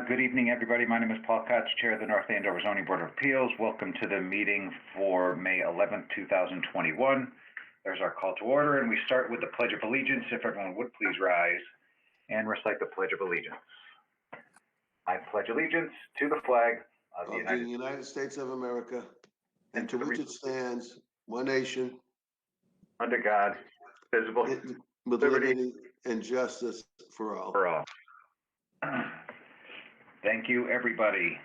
Good evening, everybody. My name is Paul Kotz, Chair of the North Andover Zoning Board of Appeals. Welcome to the meeting for May 11th, 2021. There's our call to order, and we start with the Pledge of Allegiance. If everyone would please rise and recite the Pledge of Allegiance. I pledge allegiance to the flag of the United States of America and to which it stands, one nation, under God, visible, with liberty and justice for all. Thank you, everybody.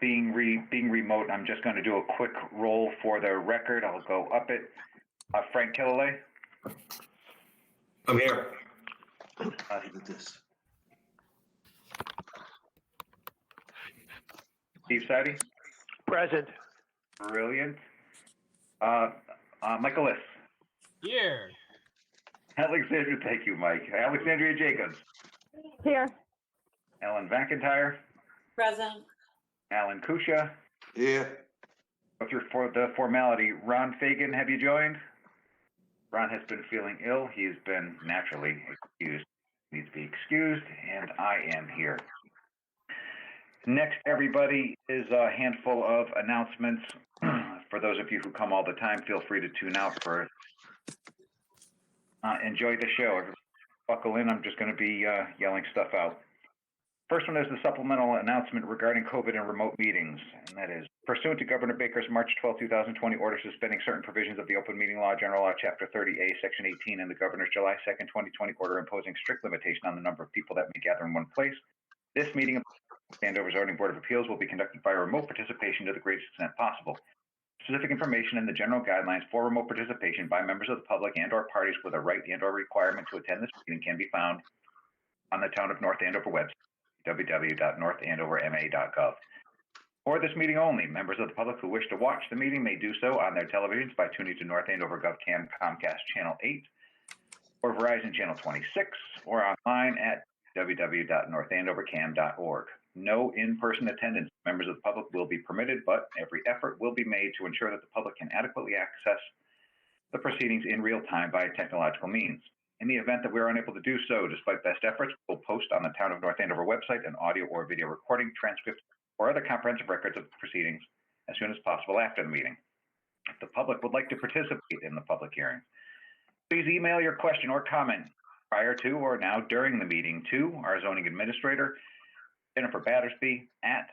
Being remote, I'm just going to do a quick roll for the record. I'll go up it. Frank Killalay. I'm here. Look at this. Steve Sidey. Present. Brilliant. Michael Liss. Here. Alexandria, thank you, Mike. Alexandria Jacobs. Here. Ellen McIntyre. Present. Alan Kusha. Here. Go through for the formality. Ron Fagan, have you joined? Ron has been feeling ill. He's been naturally excused. Needs to be excused, and I am here. Next, everybody, is a handful of announcements. For those of you who come all the time, feel free to tune out for enjoy the show. Everybody buckle in. I'm just going to be yelling stuff out. First one is the supplemental announcement regarding COVID and remote meetings, and that is pursuant to Governor Baker's March 12, 2020 order suspending certain provisions of the Open Meeting Law, General Law, Chapter 30A, Section 18, and the Governor's July 2nd, 2020 order imposing strict limitation on the number of people that may gather in one place. This meeting of the Andover Zoning Board of Appeals will be conducted by remote participation to the greatest extent possible. Specific information and the general guidelines for remote participation by members of the public and/or parties with a right and/or requirement to attend this meeting can be found on the Town of North Andover website, www.northandoverma.gov. For this meeting only, members of the public who wish to watch the meeting may do so on their televisions by tuning to North Andover GovCAM Comcast Channel 8 or Verizon Channel 26 or online at www.northandovercam.org. No in-person attendance of members of the public will be permitted, but every effort will be made to ensure that the public can adequately access the proceedings in real time via technological means. In the event that we are unable to do so, despite best efforts, we'll post on the Town of North Andover website an audio or video recording, transcript, or other comprehensive records of the proceedings as soon as possible after the meeting. If the public would like to participate in the public hearing, please email your question or comment prior to or now during the meeting to our zoning administrator, Jennifer Battersby, at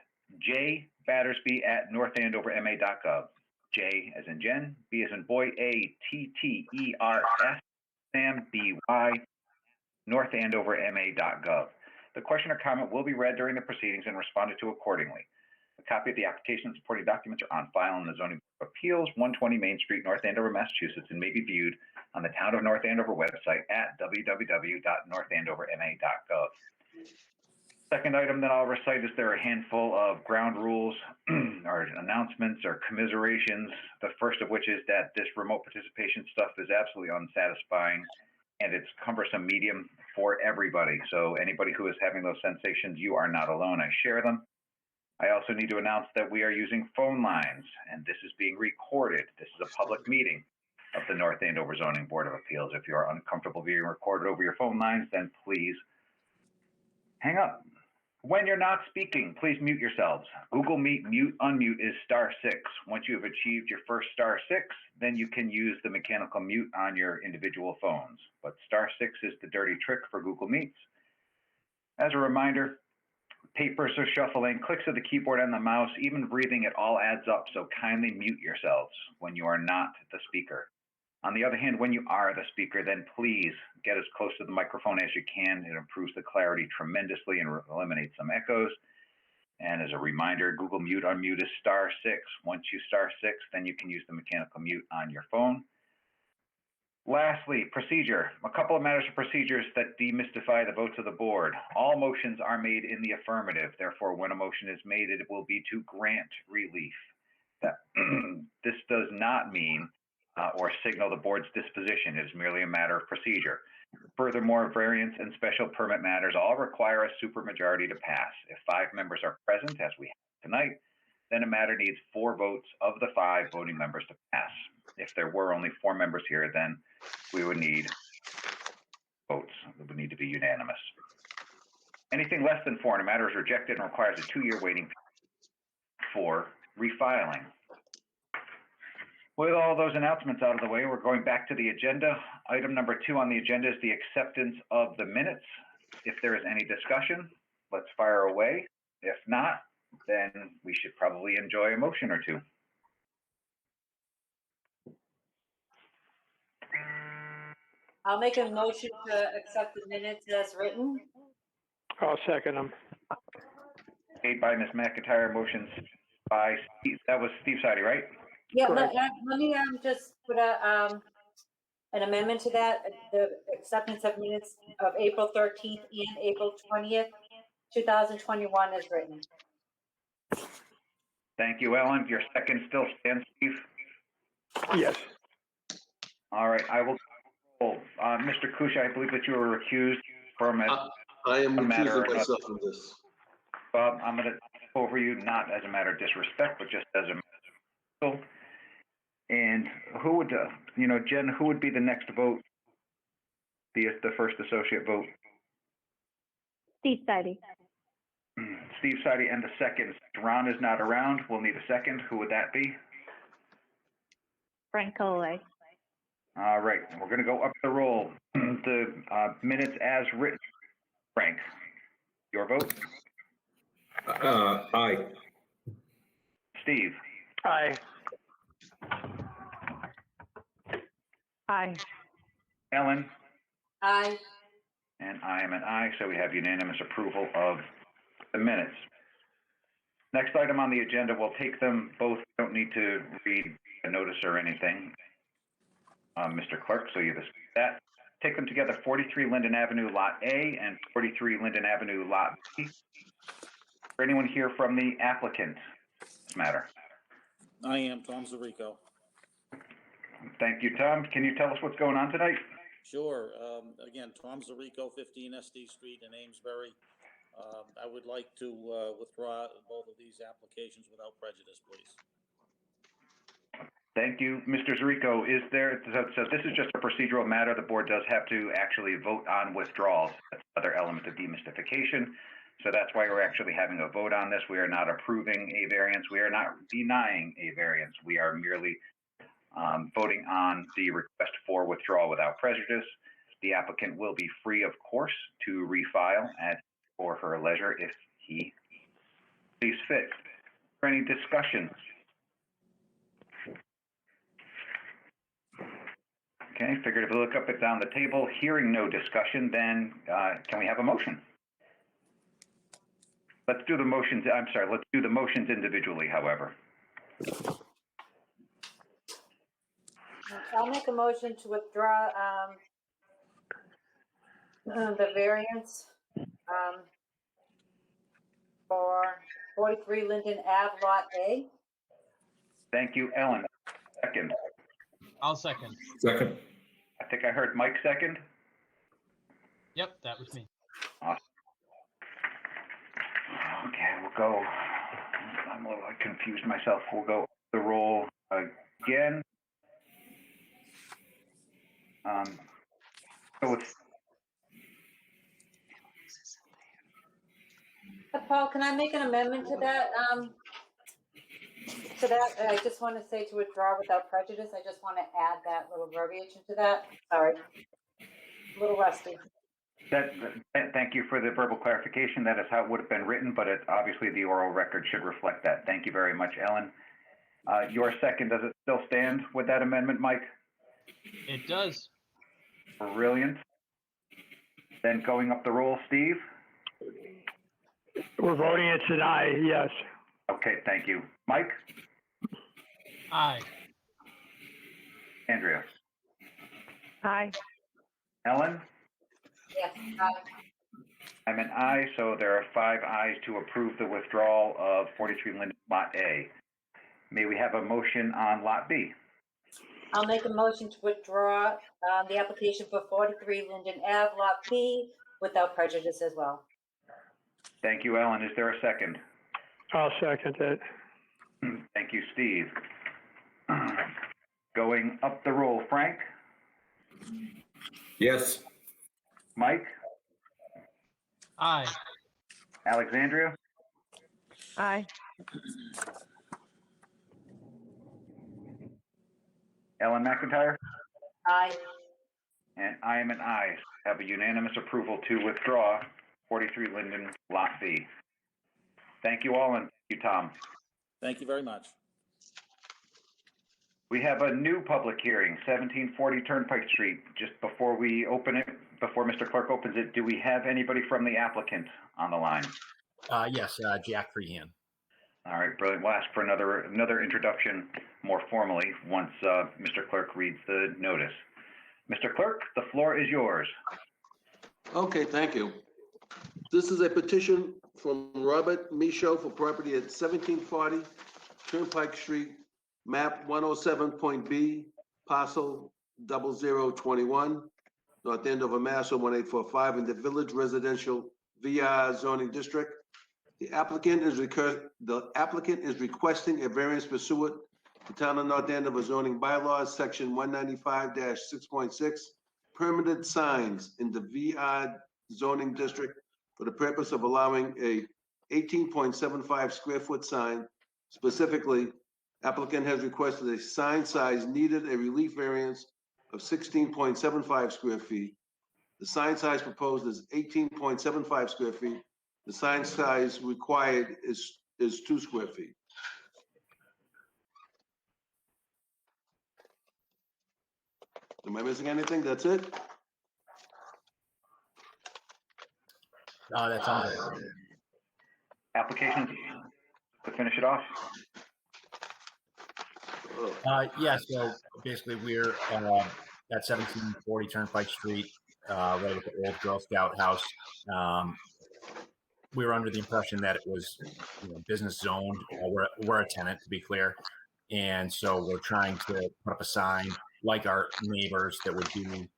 jbattersby@northandoverma.gov. J as in Jen, B as in boy, ATTERS, Sam, BY, northandoverma.gov. The question or comment will be read during the proceedings and responded to accordingly. A copy of the application and supporting documents are on file in the Zoning Board of Appeals, 120 Main Street, North Andover, Massachusetts, and may be viewed on the Town of North Andover website at www.northandoverma.gov. Second item that I'll recite is there are a handful of ground rules or announcements or commiserations. The first of which is that this remote participation stuff is absolutely unsatisfying and it's cumbersome medium for everybody. So anybody who is having those sensations, you are not alone. I share them. I also need to announce that we are using phone lines and this is being recorded. This is a public meeting of the North Andover Zoning Board of Appeals. If you are uncomfortable being recorded over your phone lines, then please hang up. When you're not speaking, please mute yourselves. Google Meet mute unmute is *6. Once you have achieved your first *6, then you can use the mechanical mute on your individual phones. But *6 is the dirty trick for Google Meets. As a reminder, papers are shuffling, clicks of the keyboard and the mouse, even breathing, it all adds up. So kindly mute yourselves when you are not the speaker. On the other hand, when you are the speaker, then please get as close to the microphone as you can. It improves the clarity tremendously and eliminates some echoes. And as a reminder, Google Mute Unmute is *6. Once you *6, then you can use the mechanical mute on your phone. Lastly, procedure. A couple of matters of procedures that demystify the votes of the board. All motions are made in the affirmative. Therefore, when a motion is made, it will be to grant relief. This does not mean or signal the board's disposition. It is merely a matter of procedure. Furthermore, variance and special permit matters all require a supermajority to pass. If 5 members are present, as we have tonight, then a matter needs 4 votes of the 5 voting members to pass. If there were only 4 members here, then we would need votes. It would need to be unanimous. Anything less than 4 and a matter is rejected and requires a 2-year waiting for refiling. With all those announcements out of the way, we're going back to the agenda. Item number 2 on the agenda is the acceptance of the minutes. If there is any discussion, let's fire away. If not, then we should probably enjoy a motion or two. I'll make a motion to accept the minutes as written. I'll second them. Made by Ms. McIntyre, motions by Steve, that was Steve Sidey, right? Yeah, Correct. let me just put an amendment to that, the acceptance of minutes of April 13th and April 20th, 2021 as written. Thank you, Ellen. Your second still stands, Steve? Yes. All right, I will. Mr. Kusia, I believe that you were recused from it. I am A matter recusing of- myself from this. Bob, I'm going to go over you, not as a matter of disrespect, but just as a matter of. And who would, Jen, who would be the next vote? The first associate vote? Steve Sidey. Steve Sidey, and the second. Ron is not around. We'll need a second. Who would that be? Frank Colway. All right, we're going to go up the roll. The minutes as written. Frank, your vote? Aye. Steve? Aye. Aye. Ellen? Aye. And I am an aye, so we have unanimous approval of the minutes. Next item on the agenda, we'll take them both. Don't need to read a notice or anything, Mr. Clerk, so you just that. Take them together, 43 Linden Avenue, Lot A, and 43 Linden Avenue, Lot B. For anyone here from the applicant, this matter? I am Tom Zarico. Thank you, Tom. Can you tell us what's going on tonight? Sure. Again, Tom Zarico, 15 SD Street in Amesbury. I would like to withdraw both of these applications without prejudice, please. Thank you, Mr. Zarico. Is there, so this is just a procedural matter. The board does have to actually vote on withdrawals. That's another element of demystification. So that's why we're actually having a vote on this. We are not approving a variance. We are not denying a variance. We are merely voting on the request for withdrawal without prejudice. The applicant will be free, of course, to refile at or her leisure if he sees fit. For any discussion? Okay, figured if we look up and down the table, hearing no discussion, then can we have a motion? Let's do the motions. I'm sorry, let's do the motions individually, however. I'll make a motion to withdraw the variance for 43 Linden Ave, Lot A. Thank you, Ellen. Second. I'll second. Second. I think I heard Mike second. Yep, that was me. Awesome. Okay, we'll go. I'm a little confused myself. We'll go the roll again. So it's Paul, can I make an amendment to that? I just want to say to withdraw without prejudice. I just want to add that little verbiage into that. Sorry, a little rusty. Thank you for the verbal clarification. That is how it would have been written, but obviously the oral record should reflect that. Thank you very much, Ellen. Your second, does it still stand with that amendment, Mike? It does. Brilliant. Then going up the roll, Steve? We're voting it's an aye, yes. Okay, thank you. Mike? Aye. Andrea? Aye. Ellen? Yes. I'm an aye, so there are 5 ayes to approve the withdrawal of 43 Linden Lot A. May we have a motion on Lot B? I'll make a motion to withdraw the application for 43 Linden Ave, Lot B, without prejudice as well. Thank you, Ellen. Is there a second? I'll second it. Thank you, Steve. Going up the roll, Frank? Yes. Mike? Aye. Alexandria, Aye. Ellen McIntyre, Aye. and I am an aye. Have a unanimous approval to withdraw 43 Linden, Lot B. Thank you all, and thank you, Tom. Thank you very much. We have a new public hearing, 1740 Turnpike Street. Just before we open it, before Mr. Clerk opens it, do we have anybody from the applicant on the line? Yes, Jack Freehan. All right, brilliant. We'll ask for another introduction more formally once Mr. Clerk reads the notice. Mr. Clerk, the floor is yours. Okay, thank you. This is a petition from Robert Michaud for property at 1740 Turnpike Street, map 107.B, parcel 0021, North Andover, Mass. 01845, in the Village Residential VR zoning district. The applicant is requesting a variance pursuant to Town of North Andover zoning bylaws, section 195-6.6, permitted signs in the VR zoning district for the purpose of allowing a 18.75 square foot sign. Specifically, applicant has requested a sign size needed a relief variance of 16.75 square feet. The sign size proposed is 18.75 square feet. The sign size required is 2 square feet. Am I missing anything? That's it? That's on there. Applications to finish it off? Yeah, so basically we're at 1740 Turnpike Street, right at the old Girl Scout house. We were under the impression that it was, business zoned. We're a tenant, to be clear. And so we're trying to put up a sign like our neighbors that would be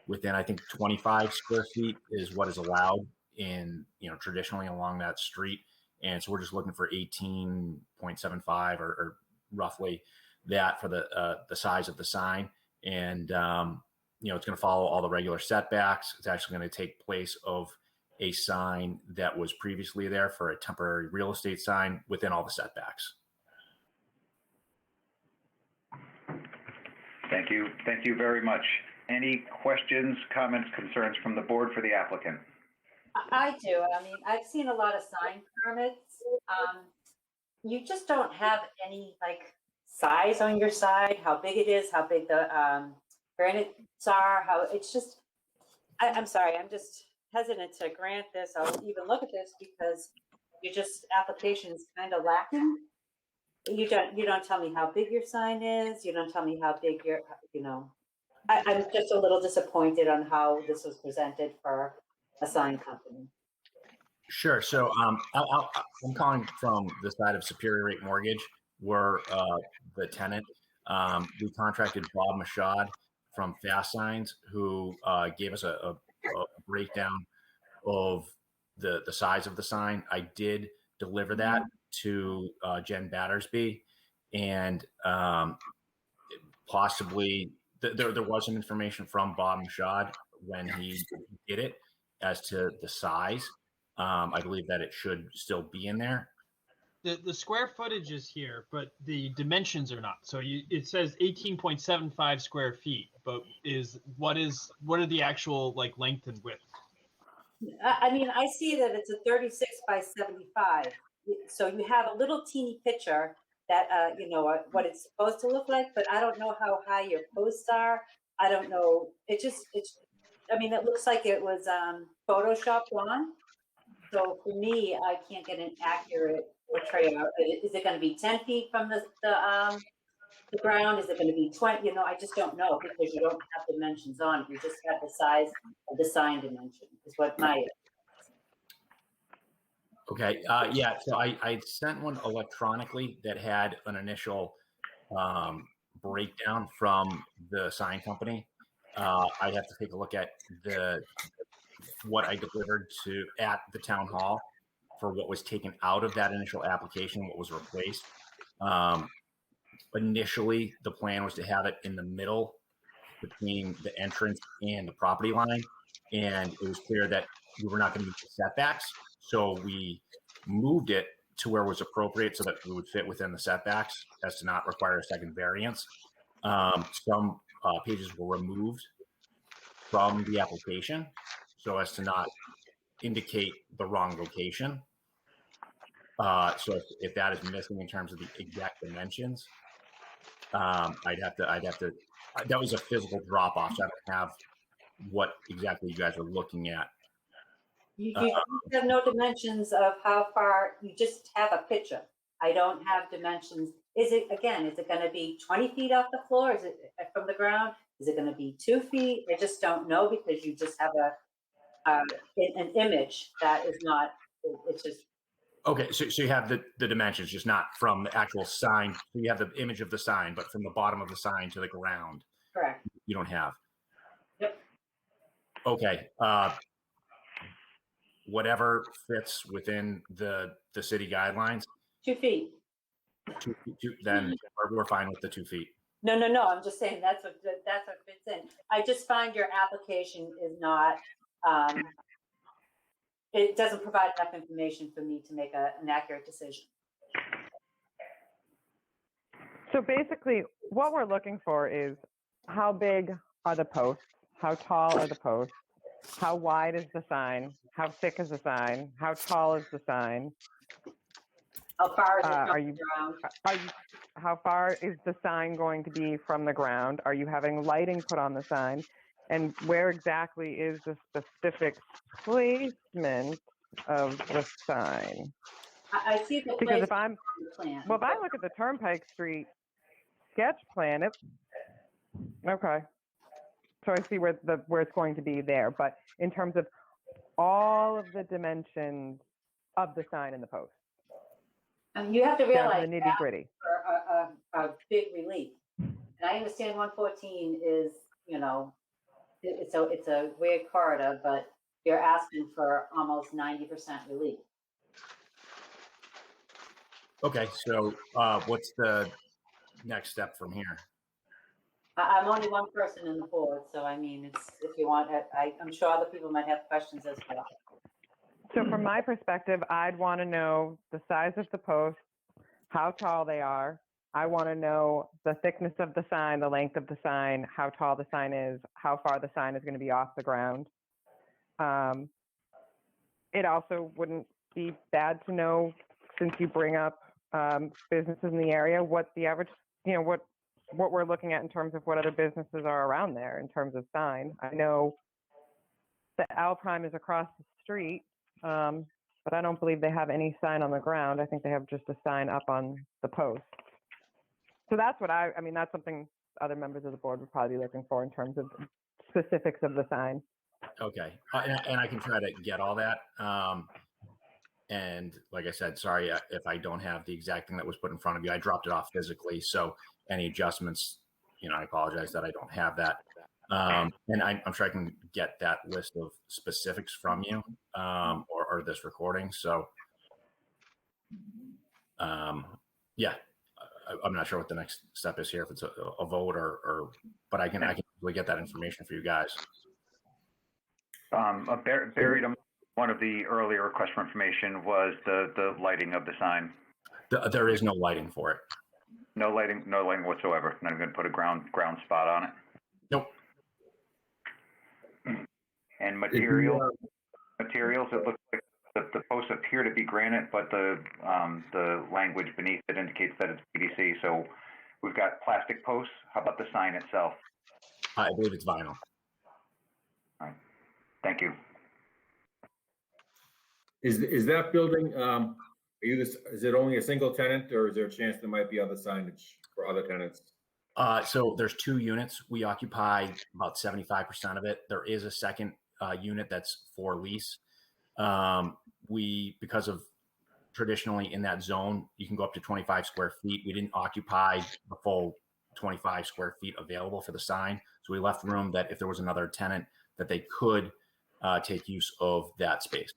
within, I think, 25 square feet is what is allowed in, traditionally along that street. And so we're just looking for 18.75 or roughly that for the size of the sign. And, it's going to follow all the regular setbacks. It's actually going to take place of a sign that was previously there for a temporary real estate sign within all the setbacks. Thank you. Thank you very much. Any questions, comments, concerns from the board for the applicant? I do. I mean, I've seen a lot of sign permits. You just don't have any size on your side, how big it is, how big the granites are, how it's just, I'm sorry, I'm just hesitant to grant this. I'll even look at this because application is kind of lacking. You don't tell me how big your sign is. You don't tell me how big I'm just a little disappointed on how this was presented for a sign company. Sure. So I'm calling from the side of Superior Rate Mortgage. We're the tenant. We contracted Bob Michaud from Fast Signs, who gave us a breakdown of the size of the sign. I did deliver that to Jen Battersby, and possibly there was some information from Bob Michaud when he did it as to the size. I believe that it should still be in there. The square footage is here, but the dimensions are not. So it says 18.75 square feet, but what are the actual length and width? I mean, I see that it's a 36 by 75. So you have a little teeny picture that, what it's supposed to look like, but I don't know how high your posts are. I don't know. It looks like it was Photoshopped on. So for me, I can't get an accurate portrayal. Is it going to be 10 feet from the ground? Is it going to be 20? I just don't know because you don't have dimensions on it. You just have the size of the sign dimension is what my. Okay. Yeah. So I sent one electronically that had an initial breakdown from the sign company. I'd have to take a look at what I delivered at the town hall for what was taken out of that initial application, what was replaced. Initially, the plan was to have it in the middle between the entrance and the property line. And it was clear that we were not going to meet the setbacks. So we moved it to where it was appropriate so that we would fit within the setbacks as to not require a second variance. Some pages were removed from the application so as to not indicate the wrong location. So if that is missing in terms of the exact dimensions, I'd have to, that was a physical drop off. So I don't have what exactly you guys are looking at. You have no dimensions of how far, you just have a picture. I don't have dimensions. Is it going to be 20 feet off the floor? Is it from the ground? Is it going to be 2 feet? I just don't know because you just have an image that is not, it's just. Okay, so you have the dimensions, just not from the actual sign. So you have the image of the sign, but from the bottom of the sign to the ground, Correct. you don't have. Yep. Okay. Whatever fits within the city guidelines. 2 feet. Then we're fine with the 2 feet. No. I'm just saying that's what fits in. I just find your application is not. It doesn't provide enough information for me to make an accurate decision. So basically, what we're looking for is how big are the posts? How tall are the posts? How wide is the sign? How thick is the sign? How tall is the sign? How far is it from the ground? How far is the sign going to be from the ground? Are you having lighting put on the sign? And where exactly is the specific placement of the sign? I see the Because place on the plan. if I look at the Turnpike Street sketch plan, okay. So I see where it's going to be there. But in terms of all of the dimensions of the sign and the post, You have to down realize to the nitty gritty. a big relief. And I understand 114 is, it's a weird corridor, but you're asking for almost 90% relief. Okay, so what's the next step from here? I'm only one person in the board, so I mean, it's, if you want, I'm sure other people might have questions as well. So from my perspective, I'd want to know the size of the posts, how tall they are. I want to know the thickness of the sign, the length of the sign, how tall the sign is, how far the sign is going to be off the ground. It also wouldn't be bad to know, since you bring up businesses in the area, what the average, what we're looking at in terms of what other businesses are around there in terms of sign. I know the Alpine is across the street, but I don't believe they have any sign on the ground. I think they have just a sign up on the post. So that's what that's something other members of the board would probably be looking for in terms of specifics of the sign. Okay, and I can try to get all that. And like I said, sorry if I don't have the exact thing that was put in front of you. I dropped it off physically, so any adjustments, I apologize that I don't have that. And I'm sure I can get that list of specifics from you or this recording. So, yeah, I'm not sure what the next step is here, if it's a vote but I can really get that information for you guys. Buried among one of the earlier requests for information was the lighting of the sign. There is no lighting for it. No lighting whatsoever. Not even going to put a ground spot on it. Nope. And materials, it looks like the posts appear to be granite, but the language beneath it indicates that it's PVC. So we've got plastic posts. How about the sign itself? I believe it's vinyl. All right. Thank you. Is that building, is it only a single tenant, or is there a chance there might be other signage for other tenants? So there's 2 units. We occupy about 75% of it. There is a second unit that's for lease. Because of traditionally in that zone, you can go up to 25 square feet. We didn't occupy the full 25 square feet available for the sign. So we left room that if there was another tenant that they could take use of that space.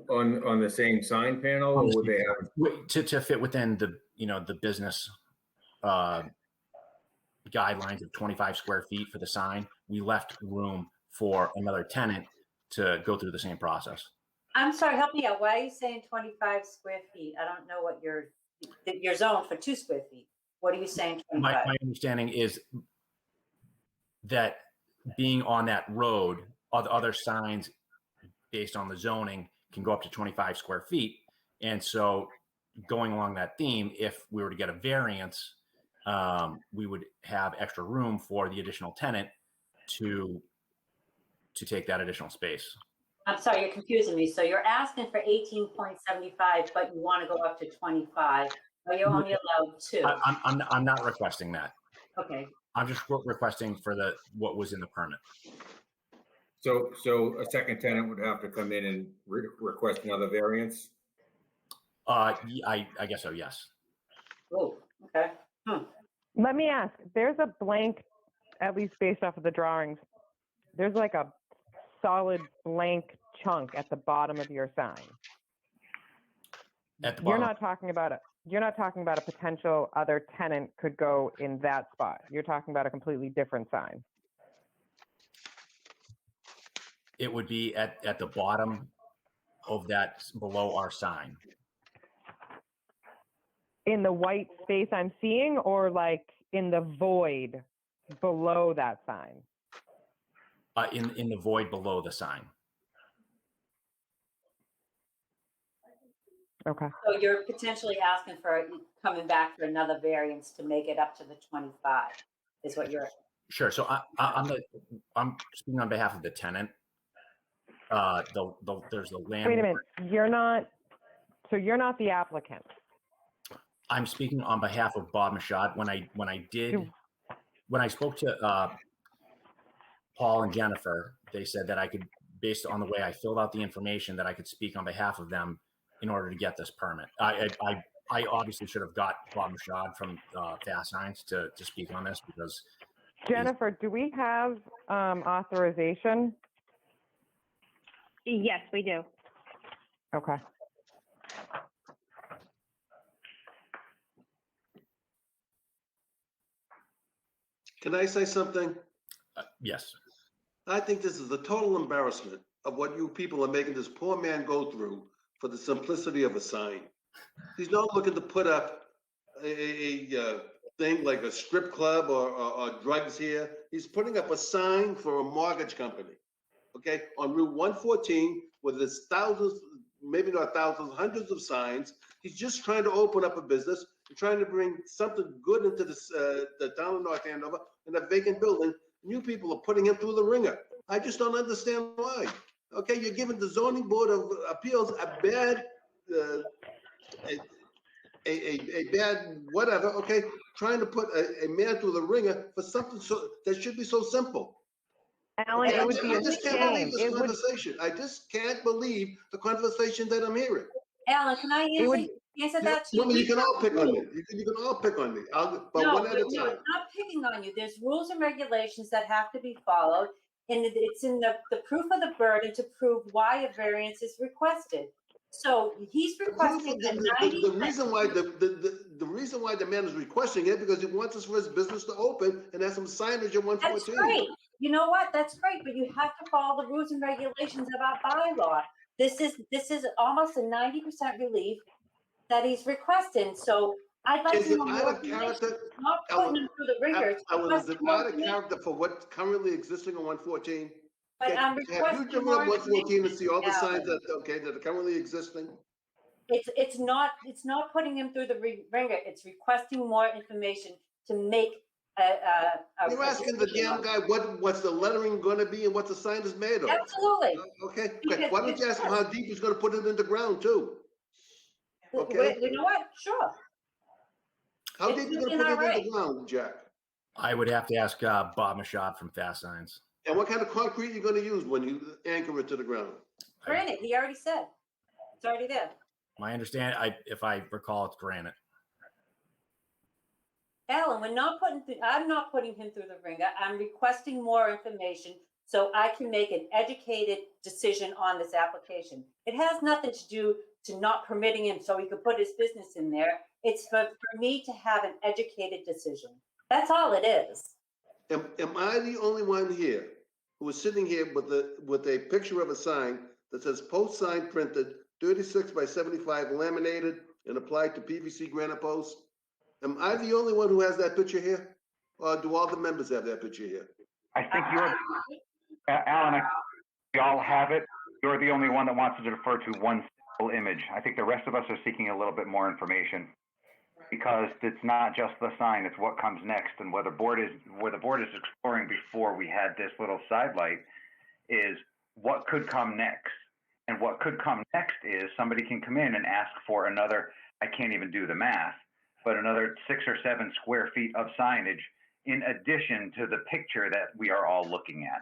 On the same sign panel, or would they have to fit within the business guidelines of 25 square feet for the sign? We left room for another tenant to go through the same process. I'm sorry, help me out. Why are you saying 25 square feet? I don't know what your zone for 2 square feet. What are you saying, My 25? understanding is that being on that road, other signs based on the zoning can go up to 25 square feet. And so going along that theme, if we were to get a variance, we would have extra room for the additional tenant to take that additional space. I'm sorry, you're confusing me. So you're asking for 18.75, but you want to go up to 25, or you're only allowed 2? I'm not requesting that. Okay. I'm just requesting for what was in the permit. So a second tenant would have to come in and request another variance? I guess so, yes. Oh, okay. Let me ask, there's a blank, at least based off of the drawings, there's like a solid blank chunk at the bottom of your sign. At the You're bottom. not talking about a potential other tenant could go in that spot. You're talking about a completely different sign. It would be at the bottom of that, below our sign. In the white space I'm seeing, or like in the void below that sign? In the void below the sign. Okay. So you're potentially asking for, coming back for another variance to make it up to the 25, is what you're. Sure. So I'm speaking on behalf of the tenant. There's the land. Wait a minute. You're not the applicant. I'm speaking on behalf of Bob Machad. When I spoke to Paul and Jennifer, they said that I could, based on the way I filled out the information, that I could speak on behalf of them in order to get this permit. I obviously should have got Bob Machad from Fast Signs to speak on this, because Jennifer, do we have authorization? Yes, we do. Okay. Can I say something? yes. I think this is a total embarrassment of what you people are making this poor man go through for the simplicity of a sign. He's not looking to put up a thing like a strip club or drugs here. He's putting up a sign for a mortgage company, okay, on Route 114, where there's thousands, maybe not thousands, hundreds of signs. He's just trying to open up a business and trying to bring something good into this, the town of North Andover, in a vacant building. You people are putting him through the ringer. I just don't understand why. Okay, you're giving the zoning board of appeals a bad, a bad whatever. Okay, trying to put a man through the ringer for something that should be so simple. Alan, it would be I a just can't believe shame. this conversation. I just can't believe the conversation that I'm hearing. Alan, can I answer that? You can all pick on me. You can all pick on me. But No, one at a no, time. it's not picking on you. There's rules and regulations that have to be followed. And it's in the proof of the burden to prove why a variance is requested. So he's requesting a 90. The reason why the reason why the man is requesting it, because he wants us for his business to open and have some signage at 114. That's great. You know what? That's great, but you have to follow the rules and regulations of our bylaw. This is almost a 90% relief that he's requesting. So I'd like Is to it know out more of character? information. Not putting him through the ringer. It's Ellen, is it requesting more out of information. character for what's currently existing on 114? But I'm Have you requesting driven more up 114 and see all the information, signs that are currently existing? It's not putting him through the ringer. It's requesting more information to make a You're asking the damn guy what's the lettering gonna be and what the sign is made of. Absolutely. Okay, why don't you ask him how deep he's gonna put it in the ground too? Okay. You know what? Sure. How It's deep you within gonna our put it in right. the ground, Jack? I would have to ask Bob Machad from Fast Signs. And what kind of concrete you gonna use when you anchor it to the ground? Granted, he already said. It's already there. My understanding, if I recall, it's granite. Alan, I'm not putting him through the ringer. I'm requesting more information so I can make an educated decision on this application. It has nothing to do to not permitting him so he could put his business in there. It's for me to have an educated decision. That's all it is. Am I the only one here who is sitting here with a picture of a sign that says post sign printed 36 by 75 laminated and applied to PVC granite posts. Am I the only one who has that picture here? Or do all the members have that picture here? I think you're, Alan, we all have it. You're the only one that wants to defer to one single image. I think the rest of us are seeking a little bit more information because it's not just the sign, it's what comes next. And where the board is exploring before we had this little sidelight is what could come next. And what could come next is somebody can come in and ask for another, I can't even do the math, but another 6 or 7 square feet of signage in addition to the picture that we are all looking at.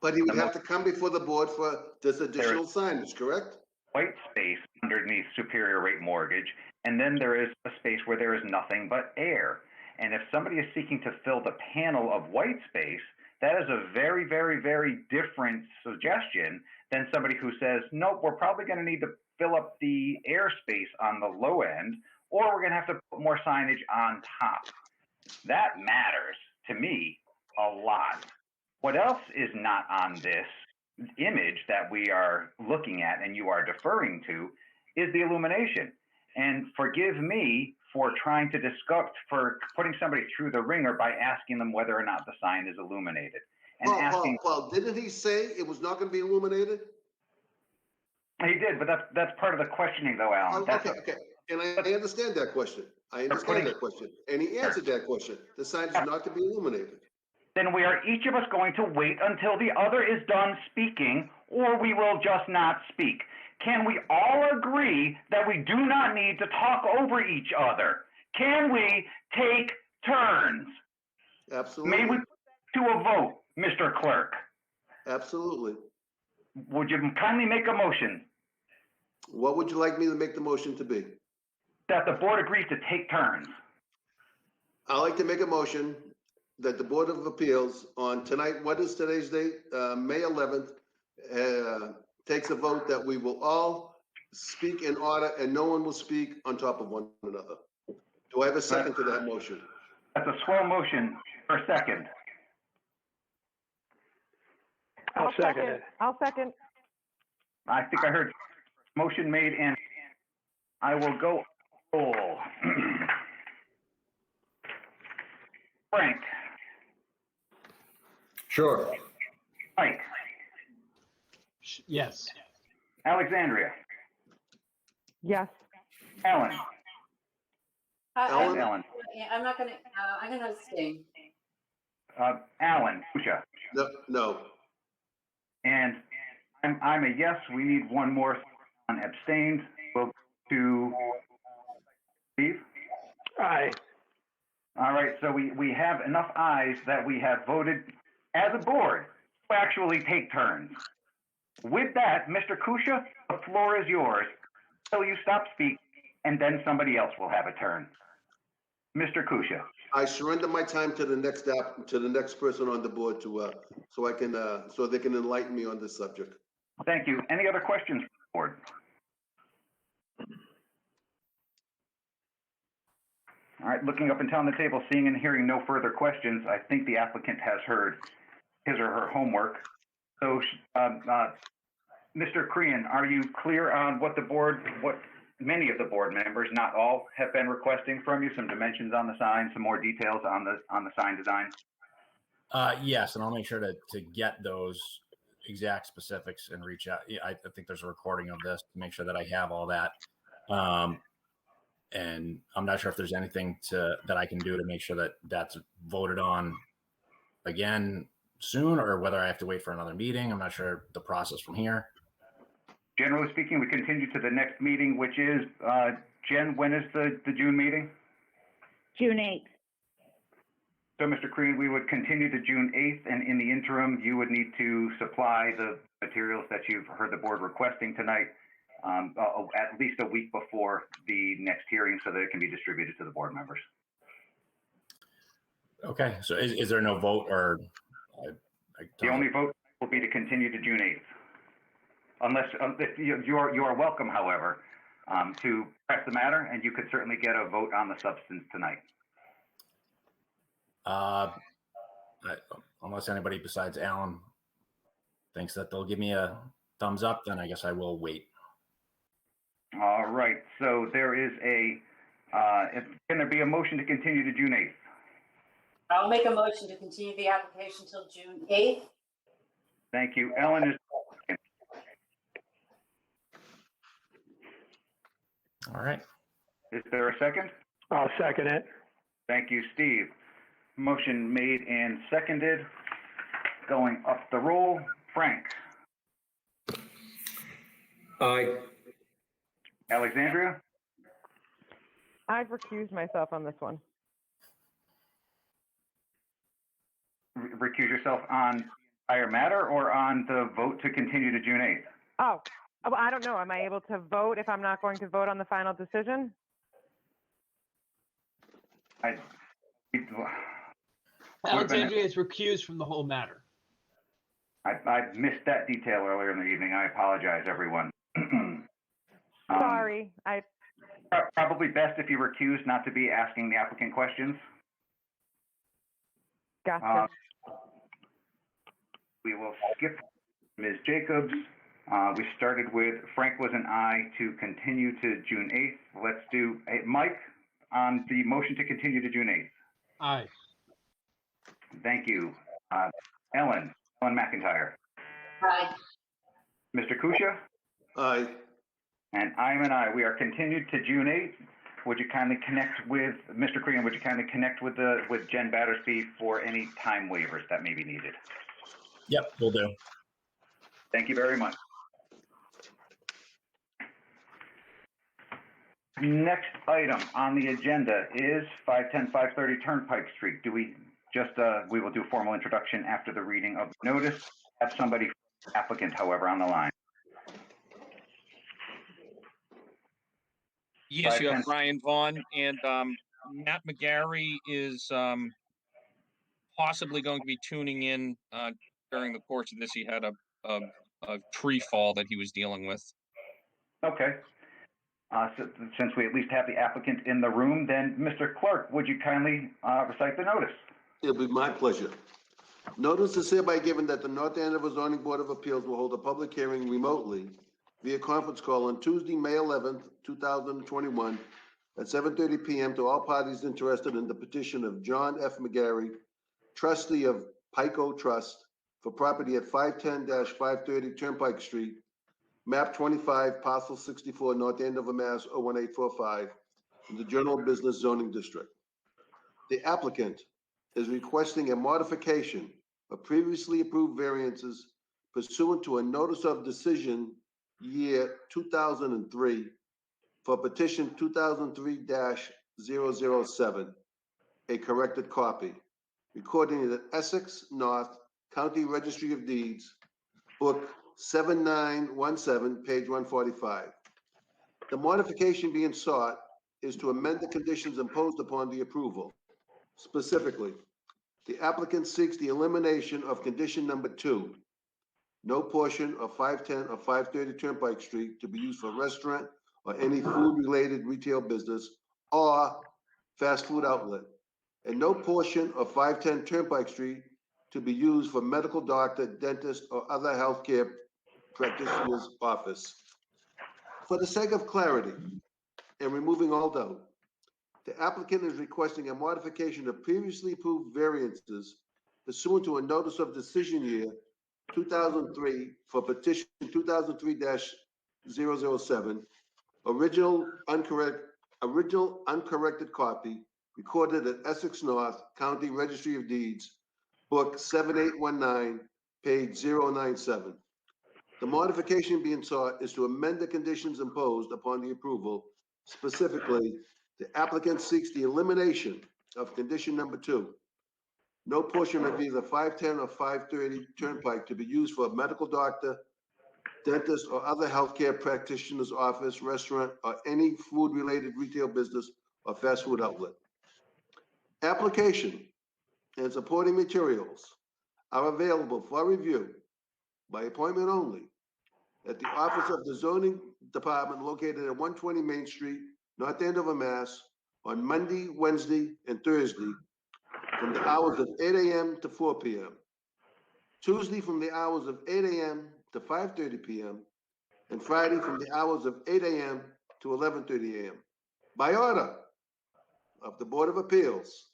But he would have to come before the board for this additional signage, correct? White space underneath Superior Rate Mortgage, and then there is a space where there is nothing but air. And if somebody is seeking to fill the panel of white space, that is a very, very, very different suggestion than somebody who says, nope, we're probably going to need to fill up the airspace on the low end, or we're going to have to put more signage on top. That matters to me a lot. What else is not on this image that we are looking at and you are deferring to is the illumination. And forgive me for trying to discuss, for putting somebody through the ringer by asking them whether or not the sign is illuminated. And Paul, didn't he say it was not going to be illuminated? He did, but that's part of the questioning though, Alan. Okay. And I understand that question. And he answered that question. The sign is not to be illuminated. Then we are each of us going to wait until the other is done speaking, or we will just not speak. Can we all agree that we do not need to talk over each other? Can we take turns? Absolutely. May we to a vote, Mr. Clerk? Absolutely. Would you kindly make a motion What would you like me to make the motion to be? that the board agrees to take turns? I'd like to make a motion that the Board of Appeals on tonight, what is today's date? May 11th, takes a vote that we will all speak in order and no one will speak on top of one another. Do I have a second to that motion? That's a swell motion for a second. I'll second it. I'll second. I think I heard motion made, and I will go. Frank, Sure. Mike, Yes. Alexandria, Yes. Alan, Alan? Alan, I'm not gonna, I'm gonna abstain. Alan, Kusha, No. and I'm a yes. We need one more on abstained. We'll go to Steve. Aye. All right, so we have enough ayes that we have voted as a board to actually take turns. With that, Mr. Kusha, the floor is yours until you stop speaking, and then somebody else will have a turn. Mr. Kusha. I surrender my time to the next person on the board so they can enlighten me on this subject. Thank you. Any other questions from the board? All right, looking up and down the table, seeing and hearing no further questions, I think the applicant has heard his or her homework. So, Mr. Crean, are you clear on what many of the board members, not all, have been requesting from you? Some dimensions on the sign, some more details on the sign design? Yes, and I'll make sure to get those exact specifics and reach out. Yeah, I think there's a recording of this to make sure that I have all that. And I'm not sure if there's anything that I can do to make sure that that's voted on again soon, or whether I have to wait for another meeting. I'm not sure the process from here. Generally speaking, we continue to the next meeting, which is, Jen, when is the June meeting? June 8th. So, Mr. Crean, we would continue to June 8th, and in the interim, you would need to supply the materials that you've heard the board requesting tonight, at least a week before the next hearing so that it can be distributed to the board members. Okay, so is there no vote, or? The only vote will be to continue to June 8th. Unless, if you are welcome, however, to press the matter, and you could certainly get a vote on the substance tonight. Unless anybody besides Alan thinks that they'll give me a thumbs up, then I guess I will wait. All right, so there is can there be a motion to continue to June 8th? I'll make a motion to continue the application till June 8th. Thank you. Ellen is, All right. is there a second? I'll second it. Thank you, Steve. Motion made and seconded. Going up the roll, Frank, Aye. Alexandria, I've recused myself on this one. recuse yourself on the entire matter or on the vote to continue to June 8th? Oh, I don't know. Am I able to vote if I'm not going to vote on the final decision? Alexandria is recused from the whole matter. I missed that detail earlier in the evening. I apologize, everyone. Sorry, Probably best if you recuse, not to be asking the applicant questions. gotcha. We will skip Ms. Jacobs. We started with Frank was an aye to continue to June 8th. Let's do Mike on the motion to continue to June 8th. Aye. Thank you. Ellen McIntyre. Aye. Mr. Kusha? Aye. And I'm an aye. We are continued to June 8th. Would you kindly connect with, Mr. Crean, would you kindly connect with Jen Battersby for any time waivers that may be needed? Yep, will do. Thank you very much. Next item on the agenda is 510, 530 Turnpike Street. Do we just, we will do a formal introduction after the reading of the notice. Have somebody, applicant, however, on the line. Yes, you have Brian Vaughn, and Matt McGarry is possibly going to be tuning in during the course of this. He had a tree fall that he was dealing with. Okay. So, since we at least have the applicant in the room, then Mr. Clerk, would you kindly recite the notice? It'll be my pleasure. Notice is hereby given that the North Andover Zoning Board of Appeals will hold a public hearing remotely via conference call on Tuesday, May 11th, 2021 at 7:30 p.m. to all parties interested in the petition of John F. McGarry, trustee of Pico Trust, for property at 510-530 Turnpike Street, map 25, parcel 64, North Andover, Mass. 01845, in the General Business Zoning District. The applicant is requesting a modification of previously approved variances pursuant to a notice of decision year 2003 for petition 2003-007, a corrected copy, recording it at Essex North County Registry of Deeds, book 7917, page 145. The modification being sought is to amend the conditions imposed upon the approval. Specifically, the applicant seeks the elimination of condition number 2, no portion of 510 or 530 Turnpike Street to be used for restaurant or any food-related retail business or fast food outlet, and no portion of 510 Turnpike Street to be used for medical doctor, dentist, or other healthcare practitioner's office. For the sake of clarity and removing all doubt, the applicant is requesting a modification of previously approved variances pursuant to a notice of decision year 2003 for petition 2003-007, original uncorrected copy recorded at Essex North County Registry of Deeds, book 7819, page 097. The modification being sought is to amend the conditions imposed upon the approval. Specifically, the applicant seeks the elimination of condition number 2, no portion of either 510 or 530 Turnpike to be used for a medical doctor, dentist, or other healthcare practitioner's office, restaurant, or any food-related retail business or fast food outlet. Application and supporting materials are available for review by appointment only at the office of the zoning department located at 120 Main Street, North Andover, Mass. On Monday, Wednesday, and Thursday from the hours of 8 a.m. to 4 p.m. Tuesday from the hours of 8 a.m. to 5:30 p.m. and Friday from the hours of 8 a.m. to 11:30 a.m. By order of the Board of Appeals,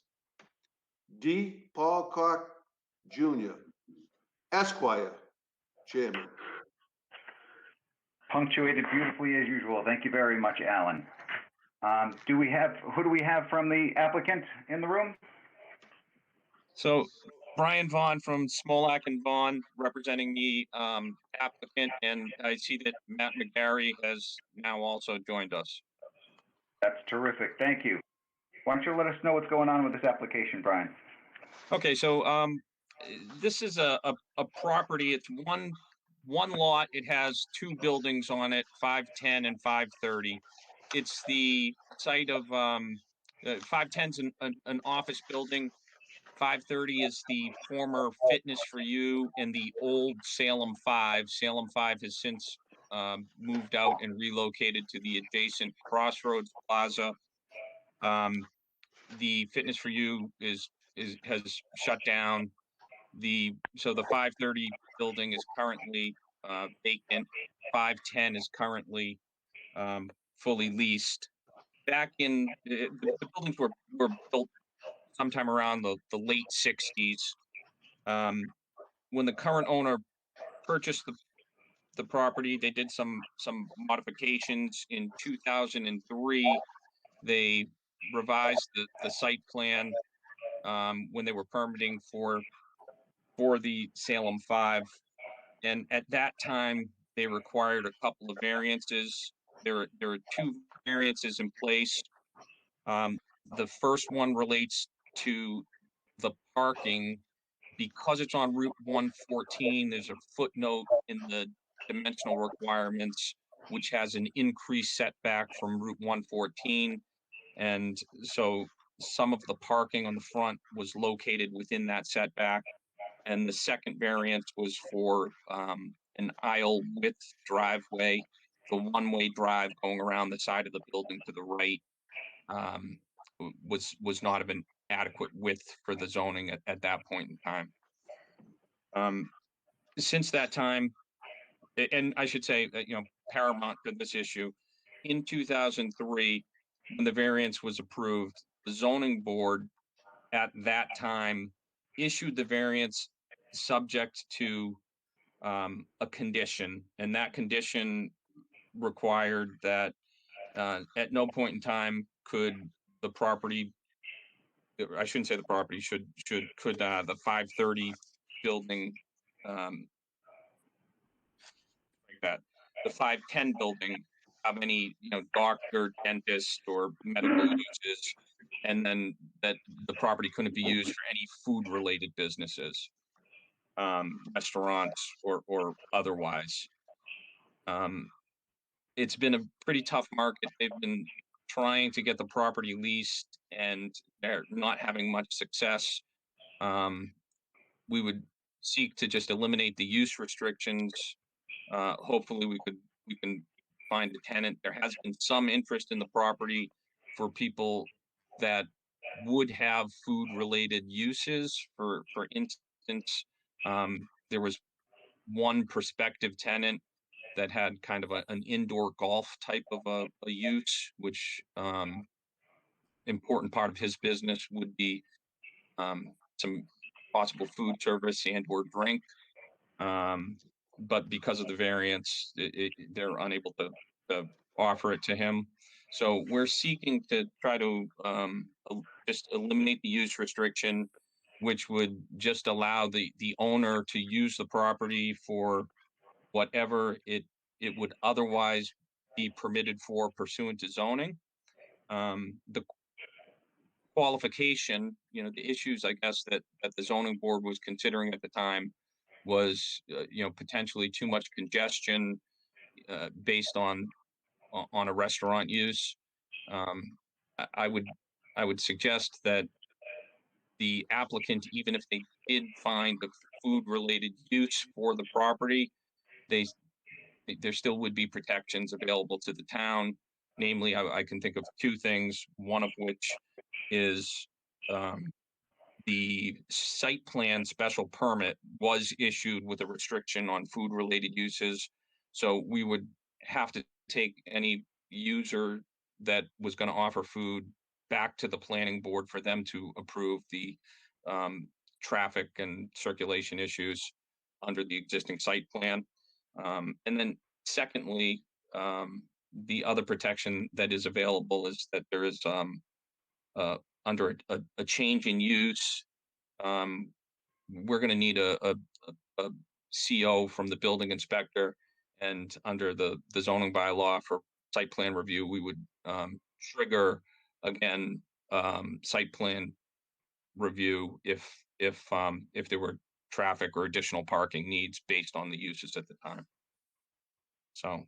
D. Paul Clark Jr., Esquire, Chairman. Punctuated beautifully as usual. Thank you very much, Alan. Who do we have from the applicant in the room? So Brian Vaughn from Smolak and Vaughn representing the applicant, and I see that Matt McGarry has now also joined us. That's terrific. Thank you. Why don't you let us know what's going on with this application, Brian? Okay, so this is a property. It's one lot. It has two buildings on it, 510 and 530. It's the site of 510's an office building. 530 is the former Fitness for You and the old Salem 5. Salem 5 has since moved out and relocated to the adjacent Crossroads Plaza. The Fitness for You has shut down. So the 530 building is currently vacant. 510 is currently fully leased. Back in the buildings were built sometime around the late 60s. When the current owner purchased the property, they did some modifications. In 2003. They revised the site plan when they were permitting for the Salem 5. And at that time, they required a couple of variances. There are two variances in place. The first one relates to the parking. Because it's on Route 114, there's a footnote in the dimensional requirements, which has an increased setback from Route 114. And so some of the parking on the front was located within that setback. And the second variance was for an aisle width driveway. The one-way drive going around the side of the building to the right was not of an adequate width for the zoning at that point in time. Since that time, and I should say that, paramount to this issue, in 2003, when the variance was approved, the zoning board at that time issued the variance subject to a condition, and that condition required that at no point in time could the property, I shouldn't say the property, could the 530 building, that the 510 building have any, doctor, dentist, or medical uses, and then that the property couldn't be used for any food-related businesses, restaurants or otherwise. It's been a pretty tough market. They've been trying to get the property leased, and they're not having much success. We would seek to just eliminate the use restrictions. Hopefully we can find a tenant. There has been some interest in the property for people that would have food related uses. For instance, there was one prospective tenant that had kind of an indoor golf type of a use, which important part of his business would be some possible food service and or drink. But because of the variance, they're unable to offer it to him. So we're seeking to try to just eliminate the use restriction, which would just allow the owner to use the property for whatever it would otherwise be permitted for pursuant to zoning. The qualification, the issues, I guess, that the zoning board was considering at the time was, potentially too much congestion based on a restaurant use. I would suggest that the applicant, even if they did find the food-related use for the property, there still would be protections available to the town. Namely, I can think of two things, one of which is the site plan special permit was issued with a restriction on food-related uses. So we would have to take any user that was going to offer food back to the planning board for them to approve the traffic and circulation issues under the existing site plan. And then secondly, the other protection that is available is that there is under a change in use, we're going to need a CO from the building inspector, and under the zoning bylaw for site plan review, we would trigger again site plan review if there were traffic or additional parking needs based on the uses at the time. So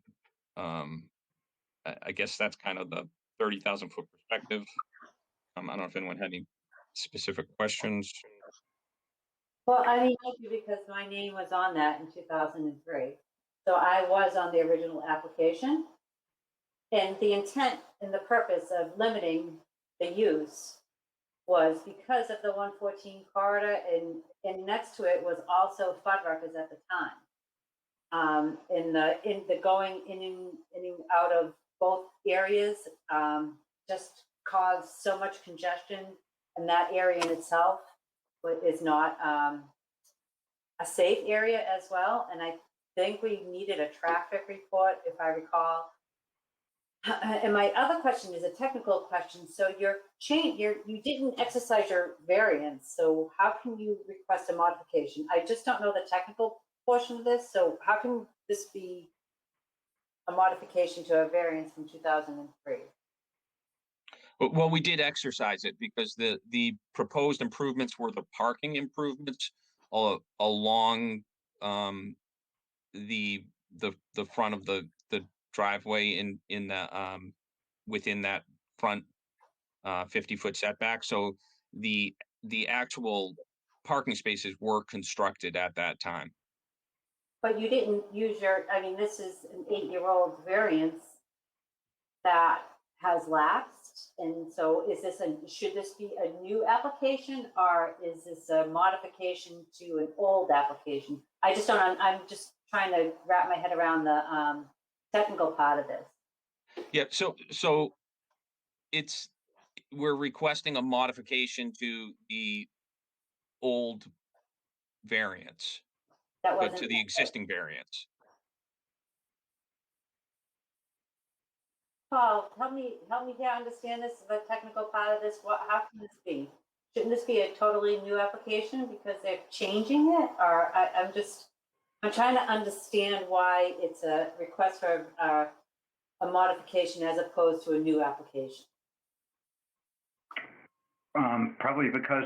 I guess that's kind of the 30,000 foot perspective. I don't know if anyone had any specific questions. Well, I mean, thank you, because my name was on that in 2003. So I was on the original application. And the intent and the purpose of limiting the use was because of the 114 corridor, and next to it was also Fuddruckers at the time. In the going in and out of both areas, just caused so much congestion, and that area in itself is not a safe area as well. And I think we needed a traffic report, if I recall. And my other question is a technical question. So you didn't exercise your variance. So how can you request a modification? I just don't know the technical portion of this. So how can this be a modification to a variance from 2003? Well, we did exercise it because the proposed improvements were the parking improvements along the front of the driveway in the within that front 50-foot setback. So the actual parking spaces were constructed at that time. But you didn't use I mean, this is an 8-year-old variance that has lapsed. And so should this be a new application, or is this a modification to an old application? I'm just trying to wrap my head around the technical part of this. Yeah, so we're requesting a modification to the old variance, but to the existing variance. Paul, help me here understand this, the technical part of this. How can this be? Shouldn't this be a totally new application because they're changing it? Or I'm trying to understand why it's a request for a modification as opposed to a new application. Probably because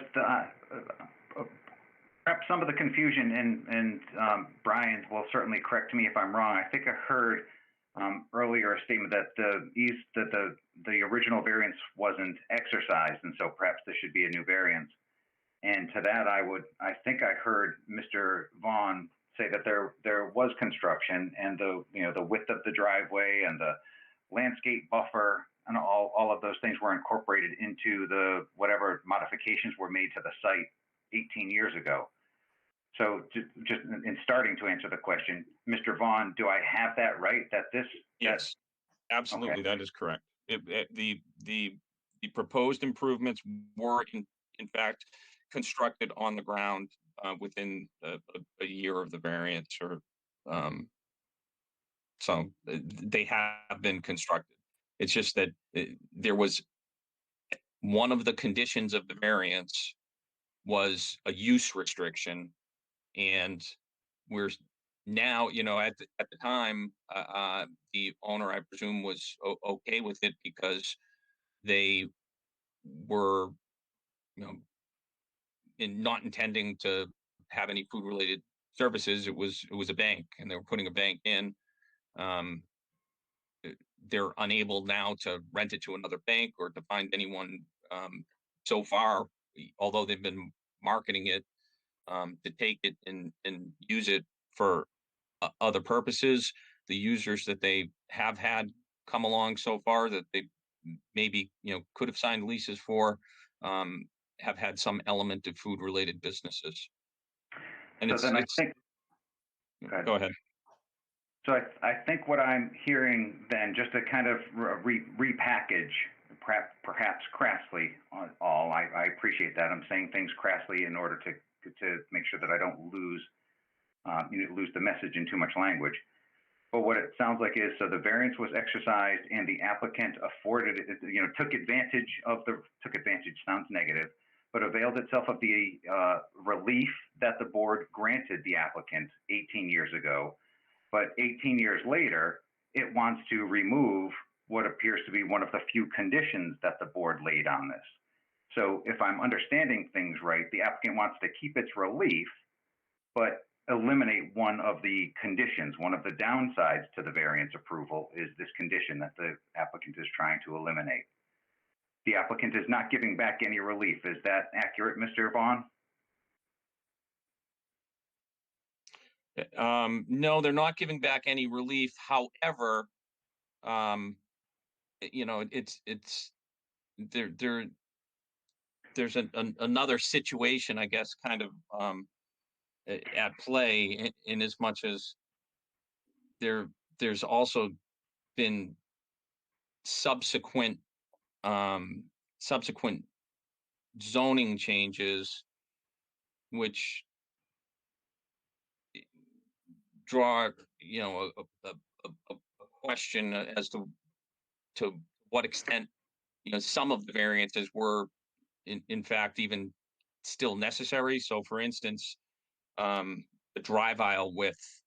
perhaps some of the confusion, and Brian will certainly correct me if I'm wrong. I think I heard earlier a statement that the original variance wasn't exercised, and so perhaps this should be a new variance. And to that, I think I heard Mr. Vaughn say that there was construction, and the width of the driveway and the landscape buffer and all of those things were incorporated into the whatever modifications were made to the site 18 years ago. So just in starting to answer the question, Mr. Vaughn, do I have that right? Yes, absolutely, okay. That is correct. The proposed improvements were in fact constructed on the ground within a year of the variance, or so they have been constructed. It's just that there was one of the conditions of the variance was a use restriction, and we're now, at the time, the owner, I presume, was okay with it because they were, not intending to have any food related services. It was a bank, and they were putting a bank in. They're unable now to rent it to another bank or to find anyone so far, although they've been marketing it, to take it and use it for other purposes. The users that they have had come along so far that they maybe could have signed leases for, have had some element of food-related businesses. And So then I it's, think, go ahead. go ahead. So I think what I'm hearing then, just to kind of repackage, perhaps crassly, I appreciate that. I'm saying things crassly in order to make sure that I don't lose the message in too much language. But what it sounds like is, so the variance was exercised and the applicant took advantage sounds negative, but availed itself of the relief that the board granted the applicant 18 years ago. But 18 years later, it wants to remove what appears to be one of the few conditions that the board laid on this. So if I'm understanding things right, the applicant wants to keep its relief, but eliminate one of the conditions. One of the downsides to the variance approval is this condition that the applicant is trying to eliminate. The applicant is not giving back any relief. Is that accurate, Mr. Vaughn? No, they're not giving back any relief. However, there's another situation, I guess, kind of at play in as much as there's also been subsequent zoning changes which draw a question as to what extent some of the variances were in fact even still necessary. So for instance, the drive aisle width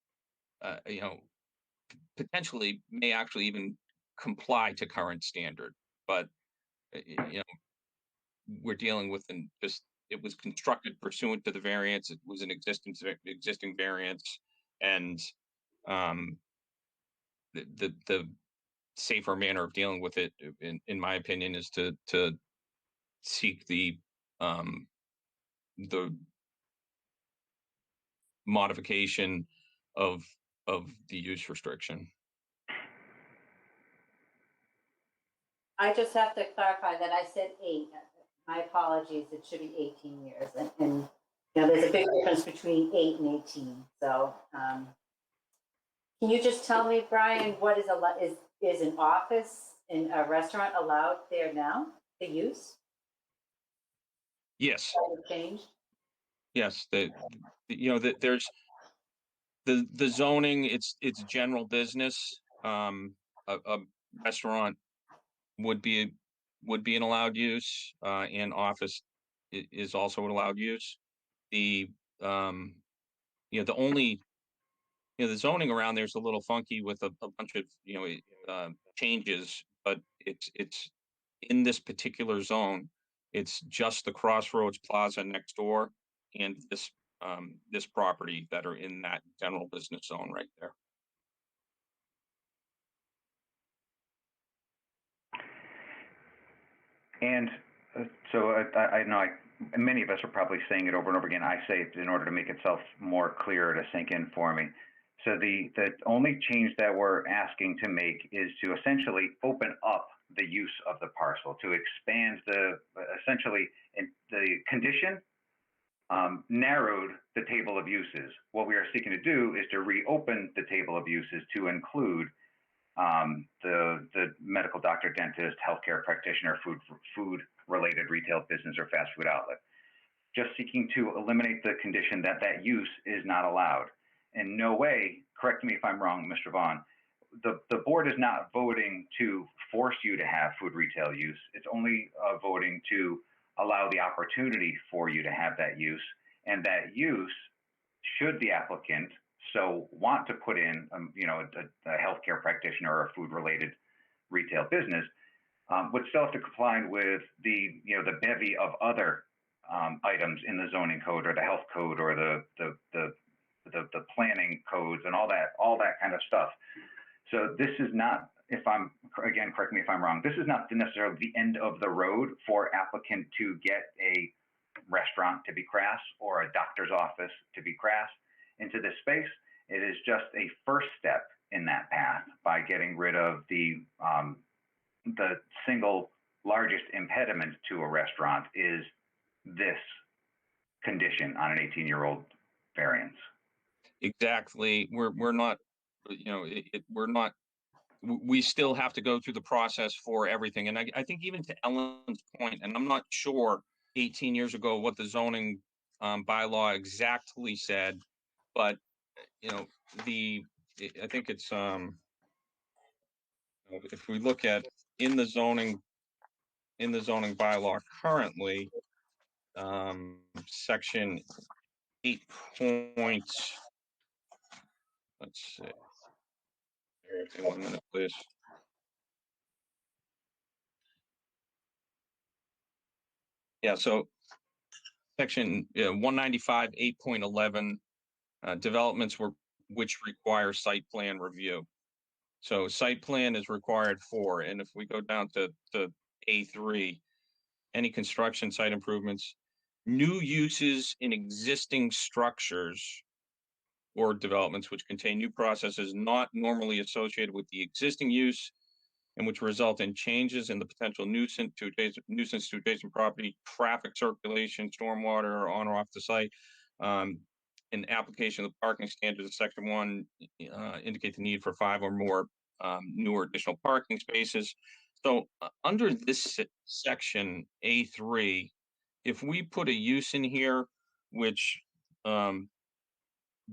potentially may actually even comply to current standard, but we're dealing with it was constructed pursuant to the variance. It was an existing variance, and the safer manner of dealing with it, in my opinion, is to seek the modification of the use restriction. I just have to clarify that I said 8. My apologies, it should be 18 years. And there's a big difference between 8 and 18. So can you just tell me, Brian, what is an office in a restaurant allowed there now, the use? Yes. Changed? Yes, there's the zoning. It's general business. A restaurant would be an allowed use, and office is also an allowed use. The the only the zoning around there's a little funky with a bunch of changes, but it's in this particular zone. It's just the Crossroads Plaza next door and this property that are in that general business zone right there. And so I know many of us are probably saying it over and over again. I say it in order to make itself more clear to sink in for me. So the only change that we're asking to make is to essentially open up the use of the parcel, to expand essentially the condition narrowed the table of uses. What we are seeking to do is to reopen the table of uses to include the medical doctor, dentist, healthcare practitioner, food-related retail business, or fast food outlet. Just seeking to eliminate the condition that use is not allowed. In no way, correct me if I'm wrong, Mr. Vaughn, the board is not voting to force you to have food retail use. It's only voting to allow the opportunity for you to have that use, and that use, should the applicant so want to put in, a healthcare practitioner or a food-related retail business, would still have to comply with the bevy of other items in the zoning code or the health code or the planning codes and all that kind of stuff. So this is not, again, correct me if I'm wrong, this is not necessarily the end of the road for applicant to get a restaurant to be crass or a doctor's office to be crass into this space. It is just a first step in that path by getting rid of the single largest impediment to a restaurant is this condition on an 18-year-old variance. Exactly. We're not, we're not, we still have to go through the process for everything. And I think even to Ellen's point, and I'm not sure 18 years ago what the zoning bylaw exactly said, but I think it's if we look at in the zoning bylaw currently, section 8 points. Let's see. Bear with me 1 minute, please. Yeah, so section 195 8.11, developments which require site plan review. So site plan is required for, and if we go down to A3, any construction site improvements, new uses in existing structures or developments which contain new processes not normally associated with the existing use and which result in changes in the potential nuisance to adjacent property, traffic circulation, stormwater, on or off the site. In application of the parking standards of section 1 indicate the need for 5 or more new or additional parking spaces. So under this section A3, if we put a use in here, which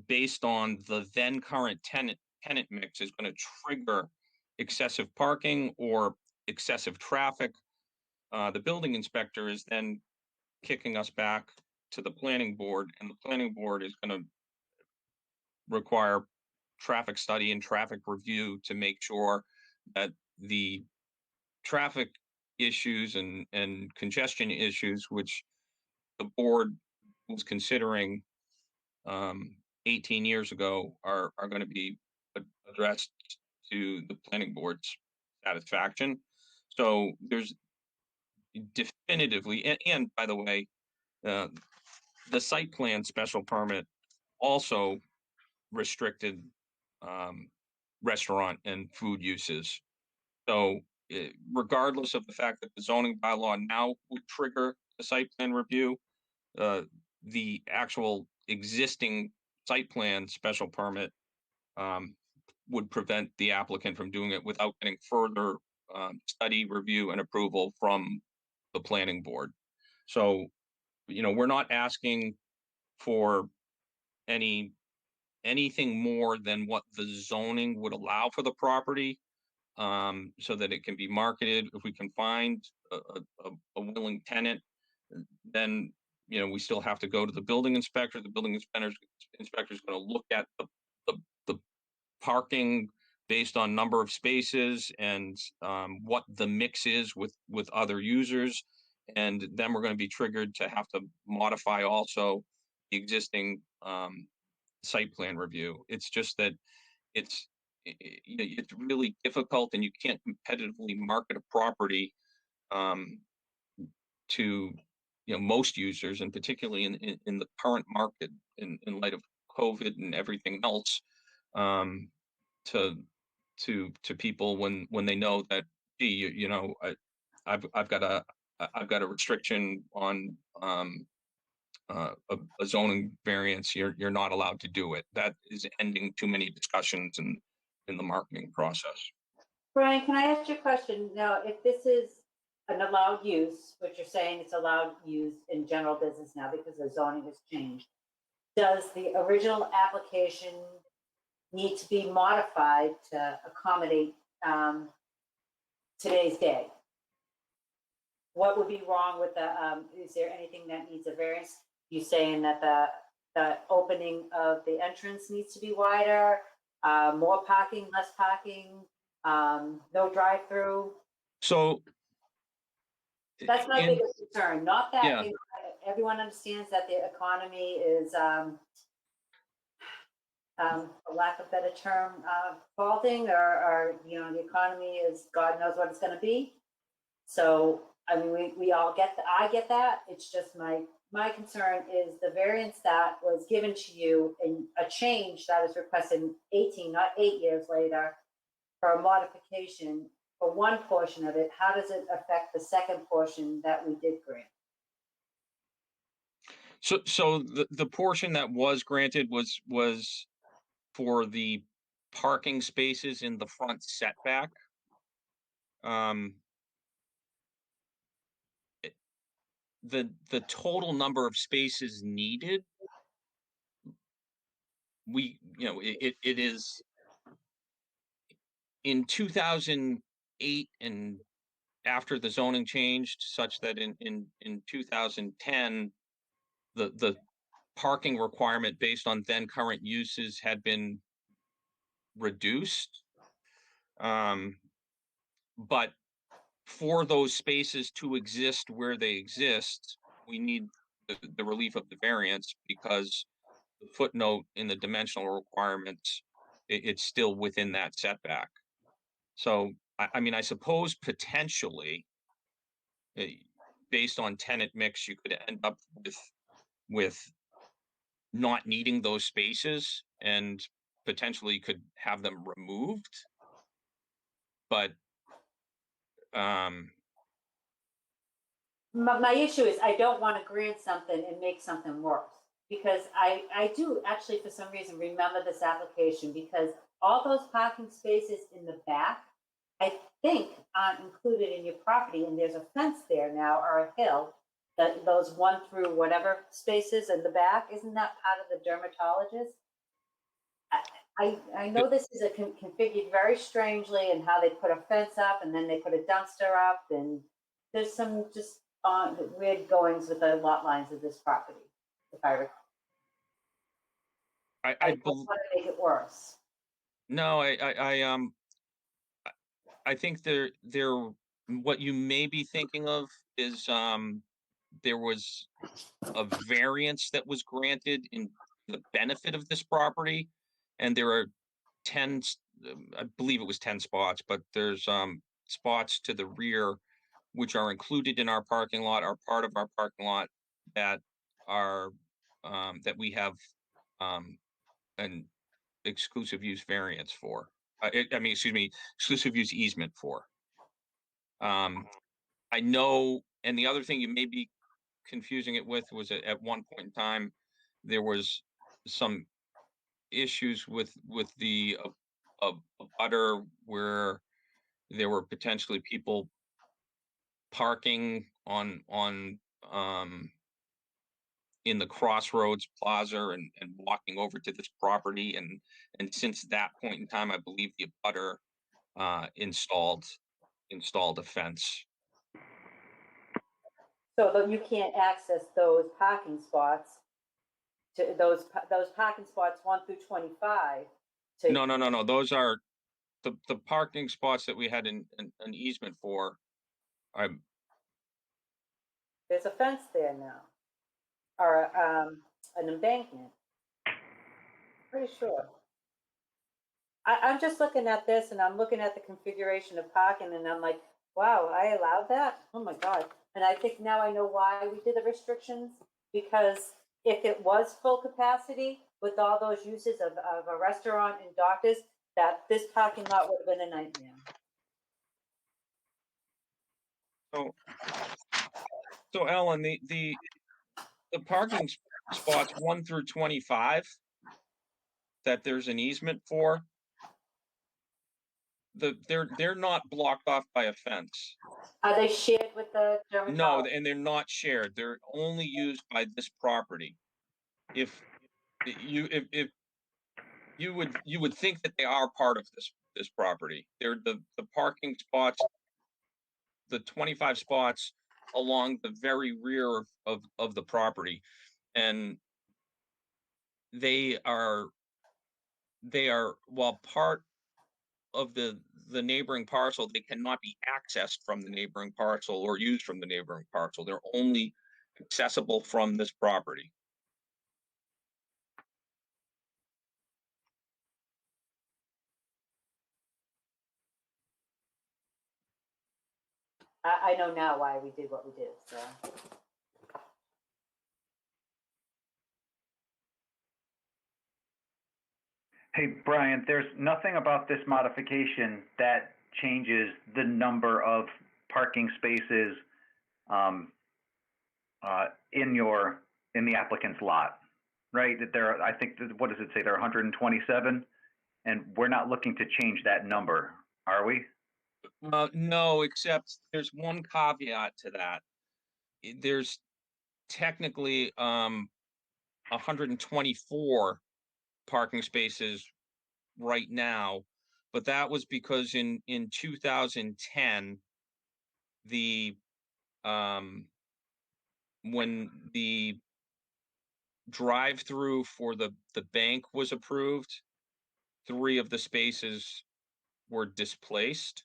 based on the then current tenant mix is going to trigger excessive parking or excessive traffic, the building inspector is then kicking us back to the planning board, and the planning board is going to require traffic study and traffic review to make sure that the traffic issues and congestion issues, which the board was considering 18 years ago, are going to be addressed to the planning board's satisfaction. So there's definitively, and by the way, the site plan special permit also restricted restaurant and food uses. So regardless of the fact that the zoning bylaw now would trigger the site plan review, the actual existing site plan special permit would prevent the applicant from doing it without getting further study, review, and approval from the planning board. So, we're not asking for anything more than what the zoning would allow for the property, so that it can be marketed. If we can find a willing tenant, then we still have to go to the building inspector. The building inspector is going to look at the parking based on number of spaces and what the mix is with other users, and then we're going to be triggered to have to modify also the existing site plan review. It's just that it's really difficult, and you can't competitively market a property to most users, and particularly in the current market in light of COVID and everything else, to people when they know that, gee, I've got a restriction on a zoning variance. You're not allowed to do it. That is ending too many discussions in the marketing process. Brian, can I ask you a question? Now, if this is an allowed use, which you're saying it's allowed use in general business now because the zoning has changed, does the original application need to be modified to accommodate today's day? What would be wrong with the, is there anything that needs a variance? You saying that the opening of the entrance needs to be wider, more parking, less parking, no drive-through? So That's my biggest concern, not that, Yeah. Everyone understands that the economy is, for lack of a better term, faulting, or, the economy is, God knows what it's gonna be. So, I mean, we all get that, I get that, it's just my concern is the variance that was given to you and a change that is requested 18, not 8 years later, for a modification for one portion of it, how does it affect the second portion that we did grant? So the portion that was granted was for the parking spaces in the front setback. The total number of spaces needed, it is in 2008 and after the zoning changed such that in 2010, the parking requirement based on then current uses had been reduced. But for those spaces to exist where they exist, we need the relief of the variance because the footnote in the dimensional requirements, it's still within that setback. So, I mean, I suppose potentially, based on tenant mix, you could end up with not needing those spaces and potentially could have them removed. But My issue is I don't want to grant something and make something worse. Because I do actually, for some reason, remember this application because all those parking spaces in the back, I think aren't included in your property, and there's a fence there now or a hill, that those 1 through whatever spaces in the back, isn't that part of the dermatologist? I know this is configured very strangely and how they put a fence up and then they put a dumpster up, and there's some just weird goings with the lot lines of this property, if I recall. I don't want to make it worse. No, I think what you may be thinking of is there was a variance that was granted in the benefit of this property, and there are 10, I believe it was 10 spots, but there's spots to the rear which are included in our parking lot, are part of our parking lot that are that we have an exclusive use variance for. Excuse me, exclusive use easement for. I know, and the other thing you may be confusing it with was at one point in time, there was some issues with the butter where there were potentially people parking on in the Crossroads Plaza and walking over to this property, and since that point in time, I believe the butter installed a fence. So that you can't access those parking spots to those parking spots 1 through 25. No. Those are the parking spots that we had an easement for. There's a fence there now, or an embankment. Pretty sure. I'm just looking at this and I'm looking at the configuration of parking and I'm like, wow, I allowed that? Oh my God. And I think now I know why we did the restrictions, because if it was full capacity with all those uses of a restaurant and doctors, that this parking lot would have been a nightmare. So Ellen, the parking spots 1 through 25 that there's an easement for, they're not blocked off by a fence. Are they shared with the dermatologist? No, and they're not shared. They're only used by this property. If you would think that they are part of this property. They're the parking spots, the 25 spots along the very rear of the property, and they are while part of the neighboring parcel, they cannot be accessed from the neighboring parcel or used from the neighboring parcel. They're only accessible from this property. I know now why we did what we did, so. Hey, Brian, there's nothing about this modification that changes the number of parking spaces in in the applicant's lot, right? That there, I think, what does it say? There are 127, and we're not looking to change that number, are we? No, except there's one caveat to that. There's technically 124 parking spaces right now, but that was because in 2010, the when the drive-through for the bank was approved, 3 of the spaces were displaced.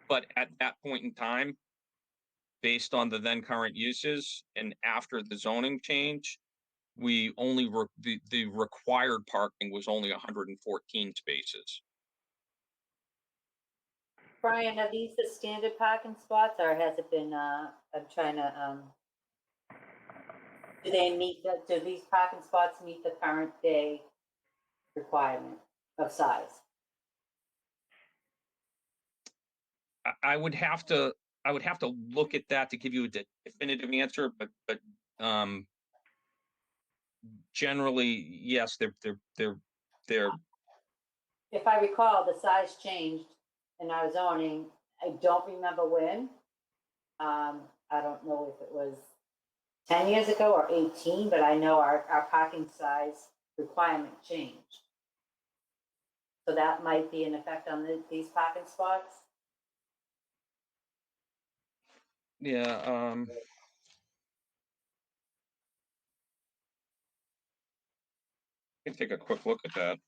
But at that point in time, based on the then current uses and after the zoning change, we only the required parking was only 114 spaces. Brian, are these the standard parking spots or has it been, I'm trying to, do these parking spots meet the current day requirement of size? I would have to look at that to give you a definitive answer, but generally, yes, they're If I recall, the size changed in our zoning. I don't remember when. I don't know if it was 10 years ago or 18, but I know our parking size requirement changed. So that might be an effect on these parking spots. yeah. I can take a quick look at that.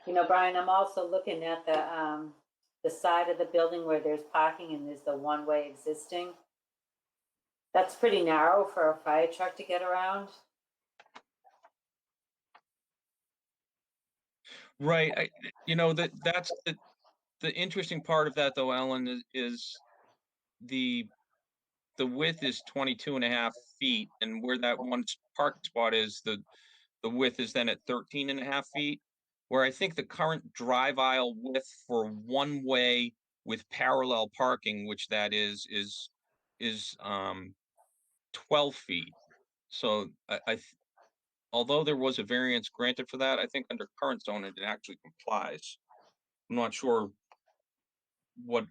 You know, Brian, I'm also looking at the side of the building where there's parking and there's the one-way existing. That's pretty narrow for a fire truck to get around. Right. That's the interesting part of that though, Ellen, is the width is 22.5 feet, and where that one parking spot is, the width is then at 13.5 feet. Where I think the current drive aisle width for one way with parallel parking, which that is 12 feet. So although there was a variance granted for that, I think under current zoning it actually complies. I'm not sure what.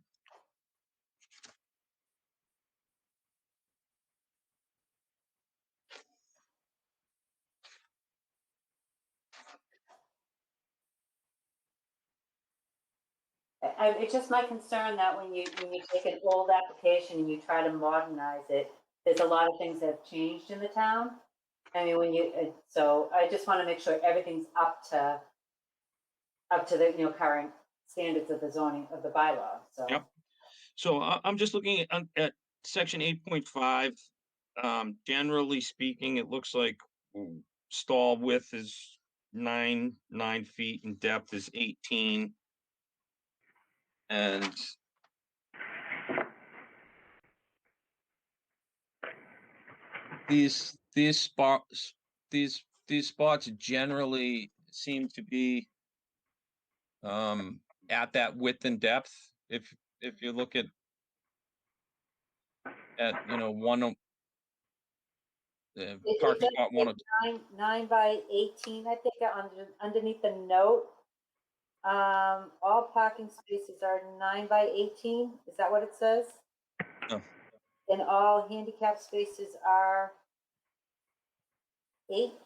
It's just my concern that when you take an old application and you try to modernize it, there's a lot of things that have changed in the town. I mean, so I just want to make sure everything's up to the current standards of the zoning of the bylaw. So. Yep. So I'm just looking at section 8.5. Generally speaking, it looks like stall width is 9 feet and depth is 18. And these spots generally seem to be at that width and depth. If you look at one parking spot 102. 9 by 18, I think, underneath the note. All parking spaces are 9 by 18. Is that what it says? No. And all handicap spaces are 8.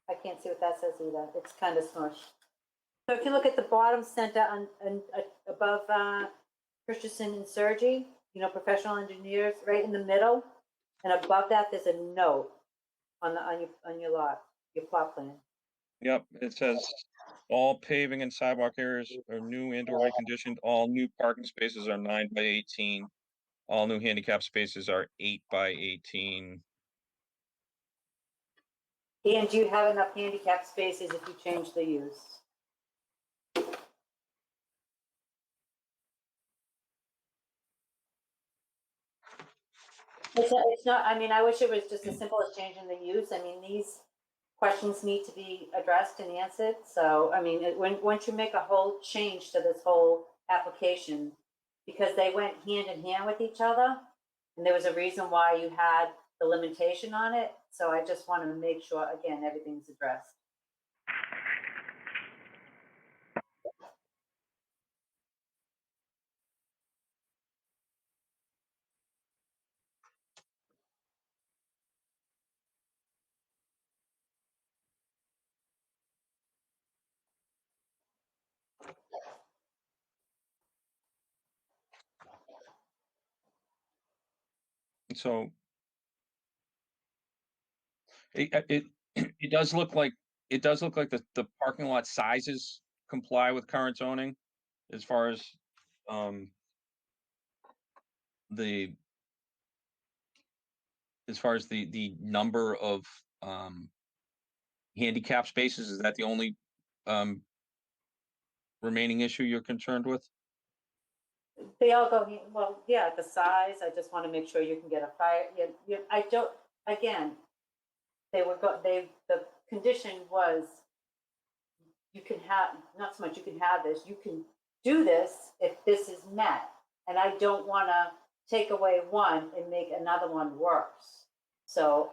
I can't see what that says either. It's kind of smushed. So if you look at the bottom center above Christensen and Sergi, professional engineers, right in the middle, and above that there's a note on your lot, your plot plan. Yep, it says all paving and sidewalk areas are new and or reconditioned. All new parking spaces are 9 by 18. all new handicap spaces are 8 by 18. And do you have enough handicap spaces if you change the use? It's not, I mean, I wish it was just as simple as changing the use. I mean, these questions need to be addressed and answered. So, I mean, once you make a whole change to this whole application, because they went hand in hand with each other, and there was a reason why you had the limitation on it. So I just want to make sure, again, everything's addressed. So it it does look like the parking lot sizes comply with current zoning as far as the the number of handicap spaces. Is that the only remaining issue you're concerned with? They all go, well, yeah, the size, I just want to make sure you can get a fire, I don't, again, the condition was, you can have, not so much you can have this, you can do this if this is met. And I don't want to take away one and make another one worse. So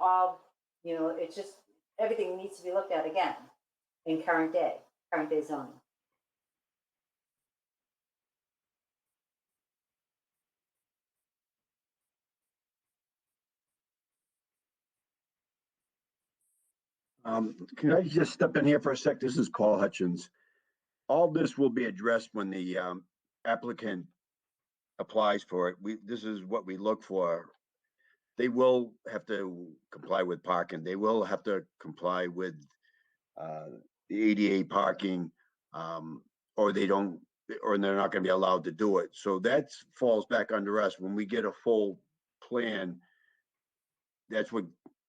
it's just, everything needs to be looked at again in current day zoning. Can I just step in here for a sec? This is Paul Hutchins. All this will be addressed when the applicant applies for it. This is what we look for. They will have to comply with parking. They will have to comply with the ADA parking, or they're not going to be allowed to do it. So that falls back under us. When we get a full plan, that's what,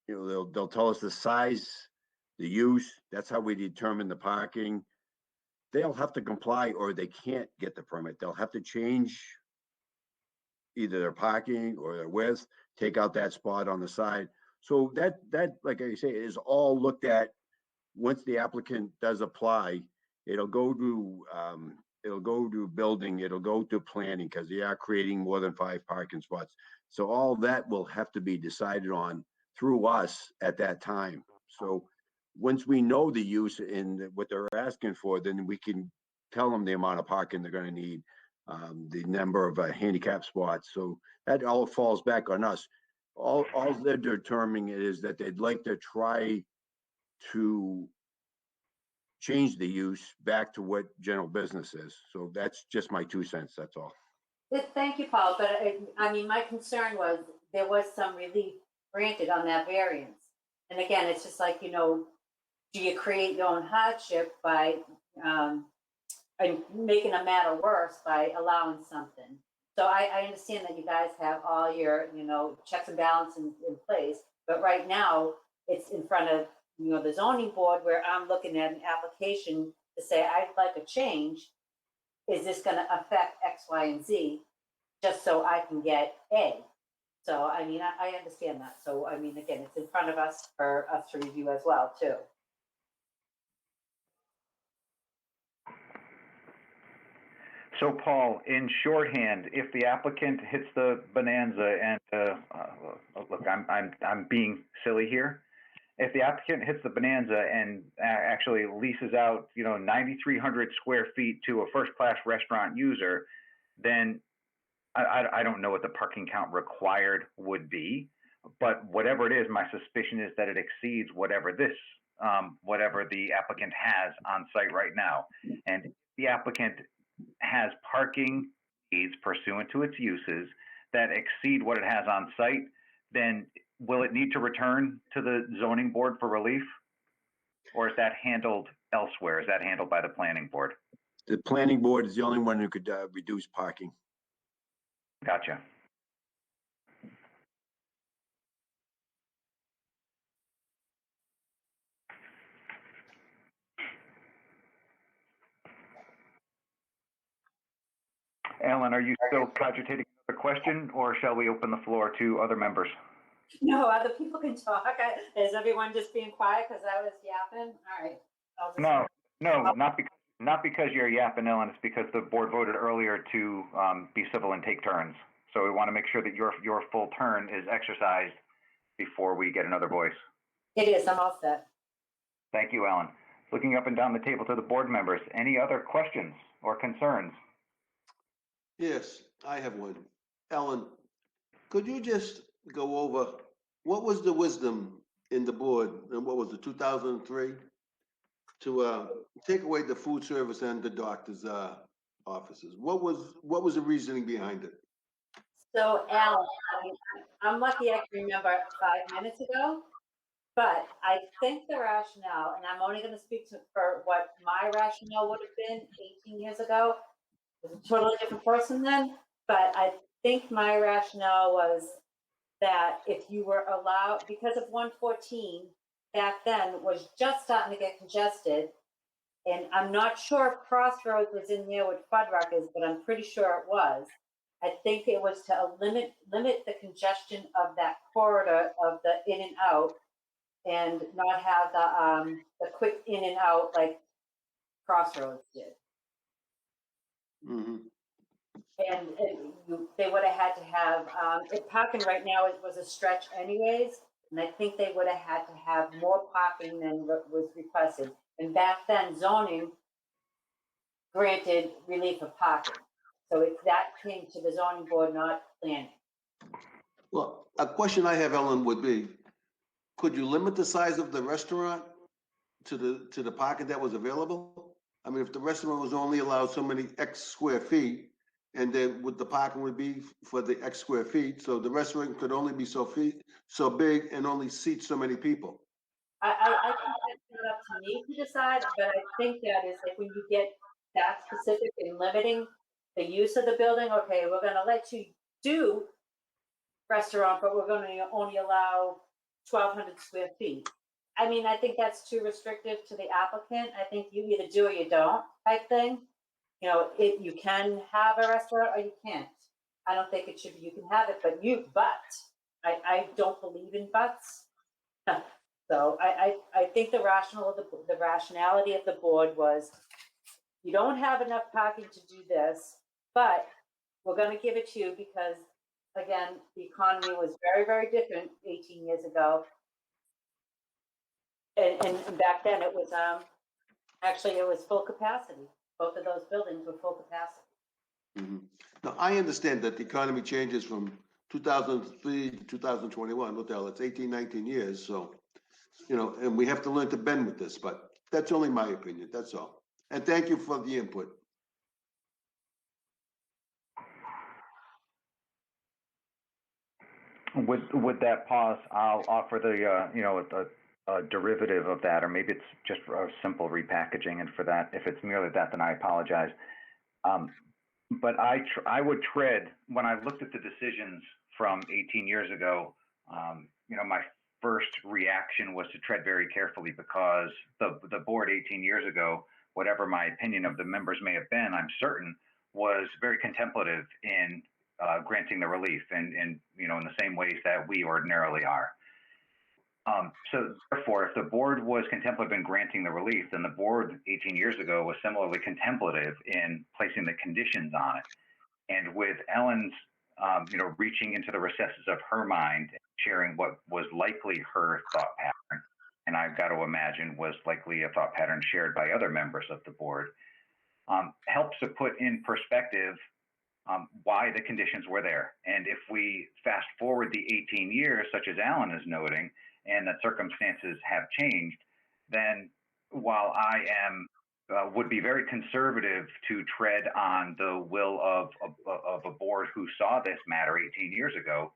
they'll tell us the size, the use. That's how we determine the parking. They'll have to comply or they can't get the permit. They'll have to change either their parking or their width, take out that spot on the side. So that, like I say, is all looked at once the applicant does apply. It'll go to building, it'll go to planning, because they are creating more than 5 parking spots. So all that will have to be decided on through us at that time. So once we know the use and what they're asking for, then we can tell them the amount of parking they're going to need, the number of handicap spots. So that all falls back on us. All they're determining is that they'd like to try to change the use back to what general business is. So that's just my 2 cents. That's all. Thank you, Paul. But I mean, my concern was there was some relief granted on that variance. And again, it's just like, do you create your own hardship by making a matter worse by allowing something? So I understand that you guys have all your, checks and balances in place, but right now it's in front of, the zoning board where I'm looking at an application to say, I'd like a change. Is this going to affect X, Y, and Z just so I can get A? So, I mean, I understand that. So, I mean, again, it's in front of us for us to review as well, too. So Paul, in shorthand, if the applicant hits the bonanza and, look, I'm being silly here. If the applicant hits the bonanza and actually leases out, 9,300 square feet to a first-class restaurant user, then I don't know what the parking count required would be, but whatever it is, my suspicion is that it exceeds whatever the applicant has on site right now. And if the applicant has parking needs pursuant to its uses that exceed what it has on site, then will it need to return to the zoning board for relief? Or is that handled elsewhere? Is that handled by the planning board? The planning board is the only one who could reduce parking. Gotcha. Ellen, are you still cogitating the question, or shall we open the floor to other members? No, other people can talk. Is everyone just being quiet because I was yapping? All right. I'll just- No, not because you're yapping, Ellen. It's because the board voted earlier to be civil and take turns. So we want to make sure that your full turn is exercised before we get another voice. It is, I'm all set. Thank you, Ellen. Looking up and down the table to the board members, any other questions or concerns? Yes, I have one. Ellen, could you just go over, what was the wisdom in the board, and what was it, 2003? To take away the food service and the doctor's offices? What was the reasoning behind it? So Alan, I'm lucky I can remember 5 minutes ago, but I think the rationale, and I'm only going to speak for what my rationale would have been 18 years ago. I was a totally different person then, but I think my rationale was that if you were allowed, because of 114 back then was just starting to get congested, and I'm not sure if Crossroads was in there with Fuddruckers, but I'm pretty sure it was. I think it was to limit the congestion of that corridor of the in and out, and not have the quick in and out like Crossroads did. Mm-hmm. And they would have had to have parking right now. It was a stretch anyways, and I think they would have had to have more parking than was requested. And back then, zoning granted relief of parking, so that came to the zoning board, not planning. Well, a question I have, Ellen, would be, could you limit the size of the restaurant to the parking that was available? I mean, if the restaurant was only allowed so many X square feet, and then the parking would be for the X square feet, so the restaurant could only be so big and only seat so many people. I think that's not up to me to decide, but I think that is like when you get that specific in limiting the use of the building, okay, we're gonna let you do restaurant, but we're gonna only allow 1,200 square feet. I mean, I think that's too restrictive to the applicant. I think you either do or you don't type thing. You know, you can have a restaurant or you can't. I don't think it should be, you can have it, but I don't believe in buts. So I think the rationality of the board was, you don't have enough parking to do this, but we're gonna give it to you because, again, the economy was very, very different 18 years ago. And back then it was, actually it was full capacity. Both of those buildings were full capacity. Mm-hmm. Now, I understand that the economy changes from 2003 to 2021. What the hell, it's 18, 19 years, so, you know, and we have to learn to bend with this, but that's only my opinion, that's all. And thank you for the input. With that pause, I'll offer the, a derivative of that, or maybe it's just a simple repackaging. And for that, if it's merely that, then I apologize. But I would tread, when I looked at the decisions from 18 years ago, my first reaction was to tread very carefully, because the board 18 years ago, whatever my opinion of the members may have been, I'm certain was very contemplative in granting the relief, and in the same ways that we ordinarily are. So therefore, if the board was contemplative in granting the relief, then the board 18 years ago was similarly contemplative in placing the conditions on it. And with Ellen's, reaching into the recesses of her mind, sharing what was likely her thought pattern, and I've got to imagine was likely a thought pattern shared by other members of the board, helps to put in perspective why the conditions were there. And if we fast forward the 18 years, such as Alan is noting, and that circumstances have changed, then while I would be very conservative to tread on the will of a board who saw this matter 18 years ago,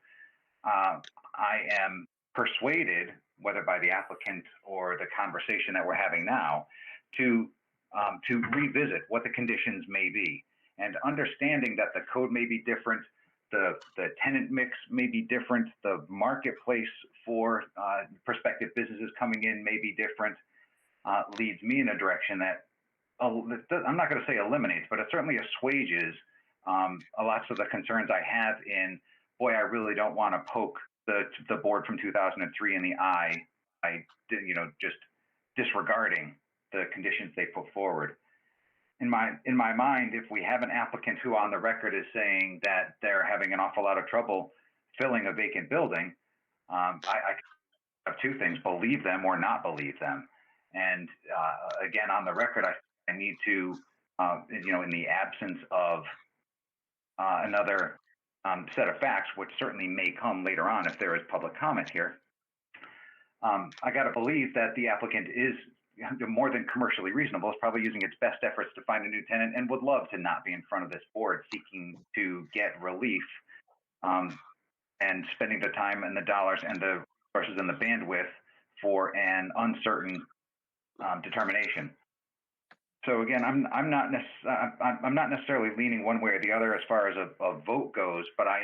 I am persuaded, whether by the applicant or the conversation that we're having now, to revisit what the conditions may be. And understanding that the code may be different, the tenant mix may be different, the marketplace for prospective businesses coming in may be different, leads me in a direction that, I'm not going to say eliminates, but it certainly assuages lots of the concerns I have in, boy, I really don't want to poke the board from 2003 in the eye by, just disregarding the conditions they put forward. In my mind, if we have an applicant who on the record is saying that they're having an awful lot of trouble filling a vacant building, I have two things: believe them or not believe them. And again, on the record, I need to, in the absence of another set of facts, which certainly may come later on if there is public comment here, I got to believe that the applicant is more than commercially reasonable, is probably using its best efforts to find a new tenant and would love to not be in front of this board seeking to get relief and spending the time and the dollars and the resources and the bandwidth for an uncertain determination. So again, I'm not necessarily leaning one way or the other as far as a vote goes, but I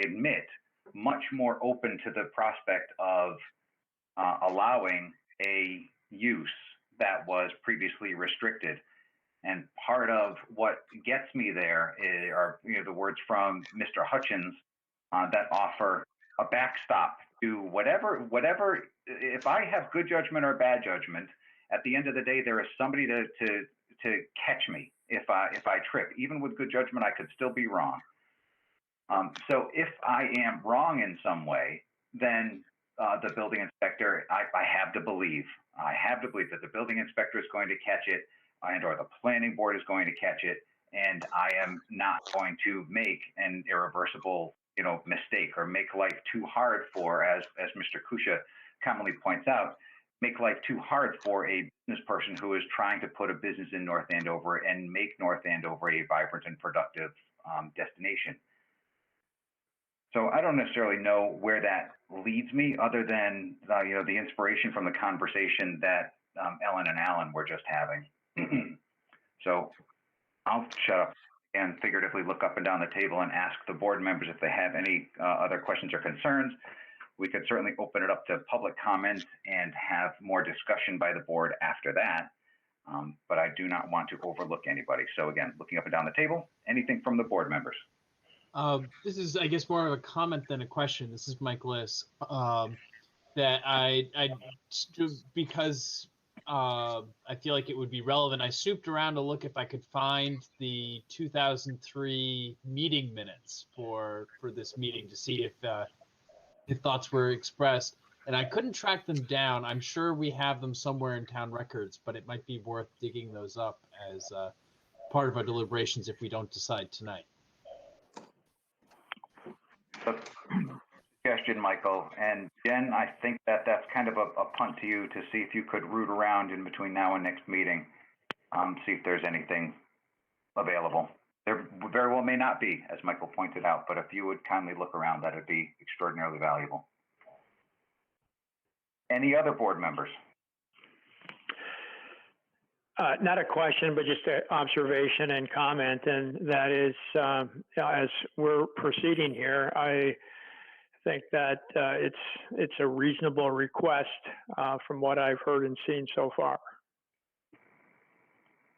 admit, much more open to the prospect of allowing a use that was previously restricted. And part of what gets me there are the words from Mr. Hutchins that offer a backstop to whatever. If I have good judgment or bad judgment, at the end of the day, there is somebody to catch me if I trip. Even with good judgment, I could still be wrong. So if I am wrong in some way, then the building inspector, I have to believe that the building inspector is going to catch it, and or the planning board is going to catch it, and I am not going to make an irreversible, mistake or make life too hard for, as Mr. Kusha commonly points out, make life too hard for a business person who is trying to put a business in North Andover and make North Andover a vibrant and productive destination. So I don't necessarily know where that leads me, other than the inspiration from the conversation that Ellen and Alan were just having. So I'll shut up and figuratively look up and down the table and ask the board members if they have any other questions or concerns. We could certainly open it up to public comment and have more discussion by the board after that. But I do not want to overlook anybody. So again, looking up and down the table, anything from the board members? This is, I guess, more of a comment than a question. This is Mike Liss. That because I feel like it would be relevant, I souped around to look if I could find the 2003 meeting minutes for this meeting to see if thoughts were expressed, and I couldn't track them down. I'm sure we have them somewhere in town records, but it might be worth digging those up as part of our deliberations if we don't decide tonight. Suggestion, Michael. And Jen, I think that's kind of a punt to you to see if you could root around in between now and next meeting, see if there's anything available. There very well may not be, as Michael pointed out, but if you would kindly look around, that would be extraordinarily valuable. Any other board members? Not a question, but just an observation and comment, and that is, as we're proceeding here, I think that it's a reasonable request from what I've heard and seen so far.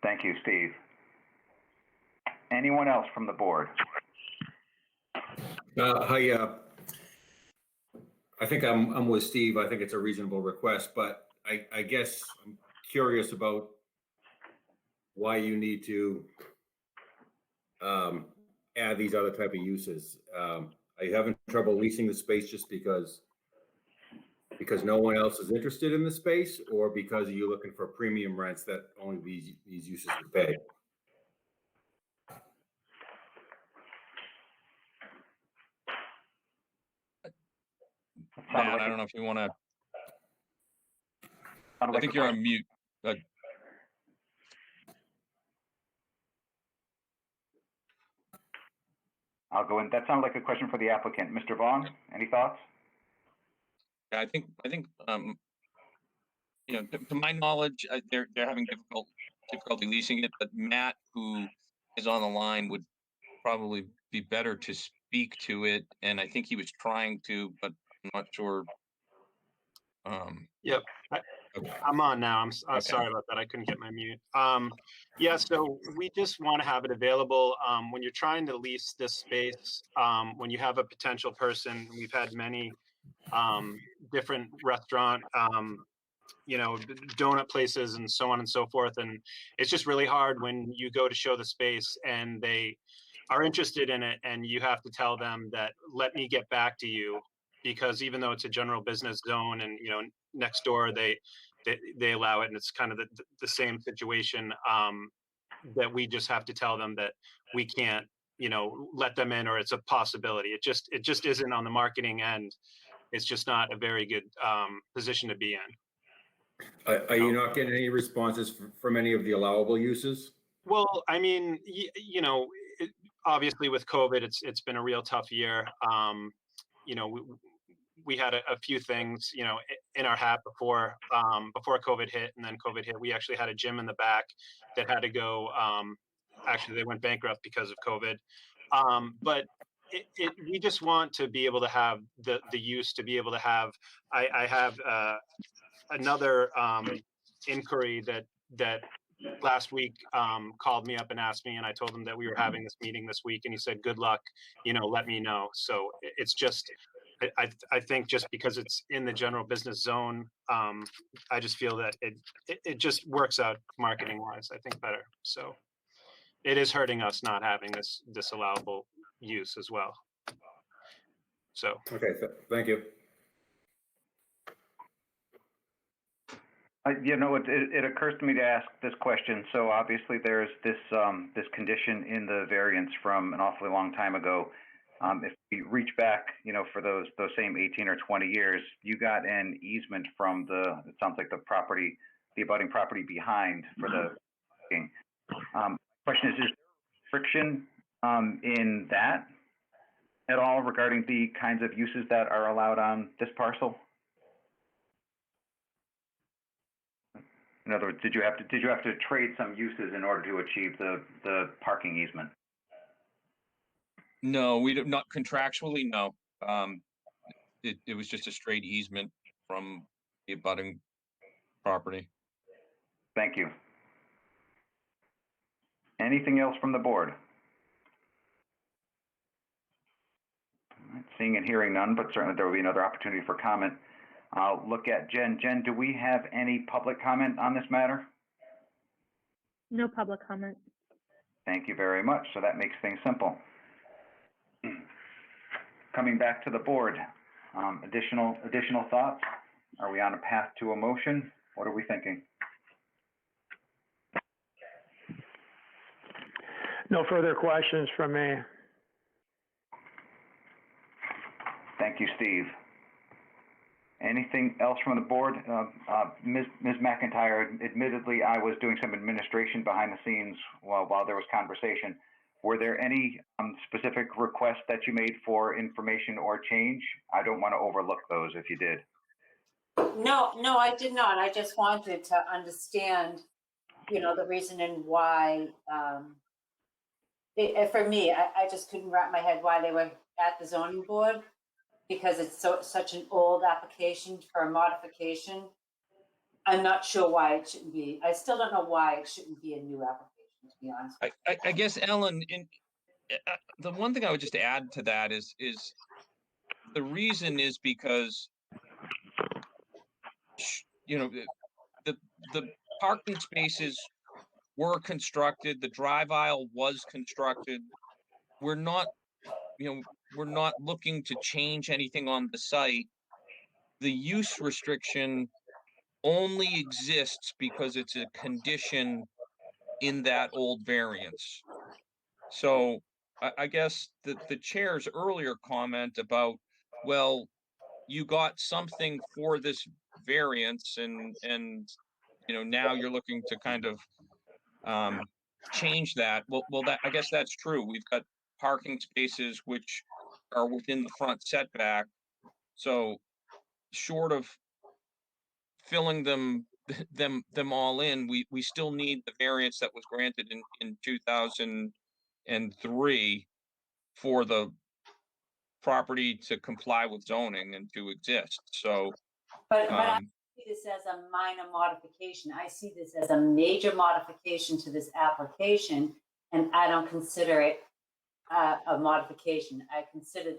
Thank you, Steve. Anyone else from the board? I think I'm with Steve. I think it's a reasonable request, but I guess I'm curious about why you need to add these other type of uses. Are you having trouble leasing the space just because no one else is interested in the space, or because you're looking for premium rents that only these uses would pay? Matt, I don't know if you want to. I think you're on mute. I'll go in. That sounded like a question for the applicant. Mr. Vaughn, any thoughts? I think to my knowledge, they're having difficulty leasing it. But Matt, who is on the line, would probably be better to speak to it. And I think he was trying to, but I'm not sure. Yep. Okay. I'm on now. Okay. Sorry about that. I couldn't get my mute. Yeah, so we just want to have it available. When you're trying to lease this space, when you have a potential person, we've had many different restaurant, donut places and so on and so forth. And it's just really hard when you go to show the space and they are interested in it and you have to tell them that, let me get back to you, because even though it's a general business zone and, next door, they allow it, and it's kind of the same situation, that we just have to tell them that we can't, let them in, or it's a possibility. It just isn't on the marketing end. It's just not a very good position to be in. Are you not getting any responses from any of the allowable uses? Well, I mean, obviously with COVID, it's been a real tough year. We had a few things, in our hat before COVID hit, and then COVID hit. We actually had a gym in the back that had to go. Actually, they went bankrupt because of COVID. But we just want to be able to have the use to be able to have. I have another inquiry that last week called me up and asked me, and I told him that we were having this meeting this week, and he said, "Good luck, let me know." So it's just. I think just because it's in the general business zone, I just feel that it just works out marketing wise, I think, better. So it is hurting us not having this allowable use as well. So. Okay, thank you. It occurs to me to ask this question. So obviously there's this condition in the variance from an awfully long time ago. If we reach back, for those same 18 or 20 years, you got an easement from it sounds like the abutting property behind for the parking. Question is there friction in that at all regarding the kinds of uses that are allowed on this parcel? In other words, did you have to trade some uses in order to achieve the parking easement? No, we do not contractually. No, it was just a straight easement from the abutting property. Thank you. Anything else from the board? Seeing and hearing none, but certainly there will be another opportunity for comment. I'll look at Jen. Jen, do we have any public comment on this matter? No public comment. Thank you very much. So that makes things simple. Coming back to the board, additional thoughts? Are we on a path to a motion? What are we thinking? No further questions from me. Thank you, Steve. Anything else from the board? Ms. McIntyre, admittedly, I was doing some administration behind the scenes while there was conversation. Were there any specific requests that you made for information or change? I don't want to overlook those if you did. No, I did not. I just wanted to understand, the reasoning why, for me, I just couldn't wrap my head why they were at the zoning board, because it's such an old application for a modification. I'm not sure why it shouldn't be. I still don't know why it shouldn't be a new application, to be honest. I guess, Ellen, the one thing I would just add to that is the reason is because, the parking spaces were constructed, the drive aisle was constructed. We're not looking to change anything on the site. The use restriction only exists because it's a condition in that old variance. So I guess the chair's earlier comment about, well, you got something for this variance and now you're looking to kind of change that. Well, I guess that's true. We've got parking spaces which are within the front setback. So short of filling them all in, we still need the variance that was granted in 2003 for the property to comply with zoning and to exist. So but see this as a minor modification. I see this as a major modification to this application, and I don't consider it a modification. I consider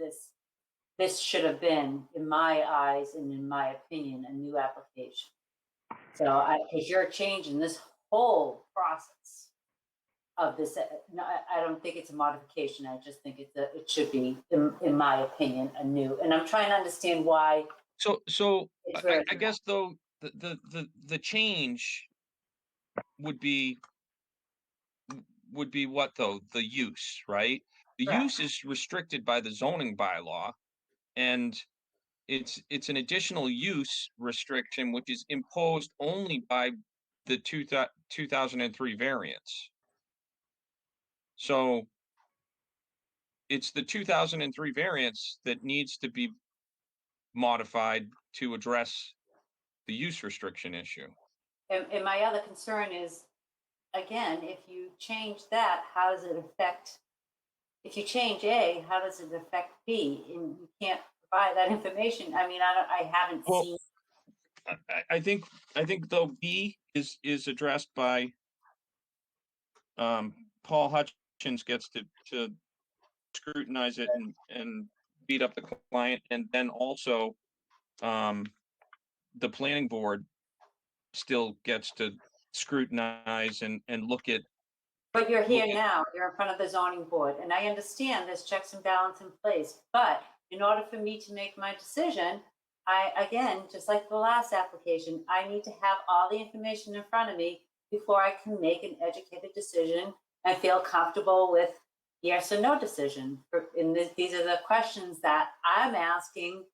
this should have been, in my eyes and in my opinion, a new application. So, because you're changing this whole process of this, no, I don't think it's a modification. I just think it should be, in my opinion, a new. And I'm trying to understand why. So It's where I guess though the change would be what though? The use, right? The Correct. use is restricted by the zoning bylaw, and it's an additional use restriction which is imposed only by the 2003 variance. So it's the 2003 variance that needs to be modified to address the use restriction issue. And my other concern is, again, if you change that, how does it affect? If you change A, how does it affect B? And you can't provide that information. I mean, I haven't Well, seen. I think though B is addressed by Paul Hutchins gets to scrutinize it and beat up the client, and then also the planning board still gets to scrutinize and look at. But you're here now, you're in front of the zoning board, and I understand there's checks and balance in place, but in order for me to make my decision, again, just like the last application, I need to have all the information in front of me before I can make an educated decision and feel comfortable with yes or no decision. And these are the questions that I'm asking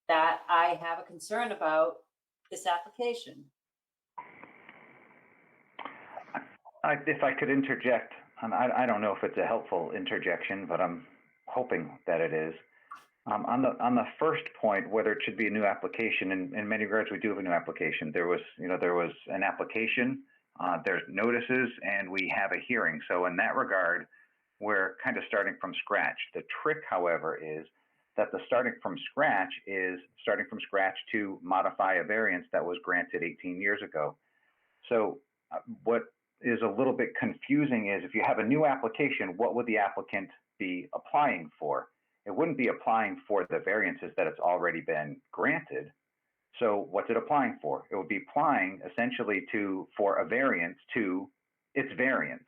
that I have a concern about this application. If I could interject, and I don't know if it's a helpful interjection, but I'm hoping that it is. On the first point, whether it should be a new application, in many regards, we do have a new application. There was an application, there's notices, and we have a hearing. So in that regard, we're kind of starting from scratch. The trick, however, is that the starting from scratch to modify a variance that was granted 18 years ago. So what is a little bit confusing is if you have a new application, what would the applicant be applying for? It wouldn't be applying for the variances that it's already been granted. So what's it applying for? It would be applying essentially for a variance to its variance.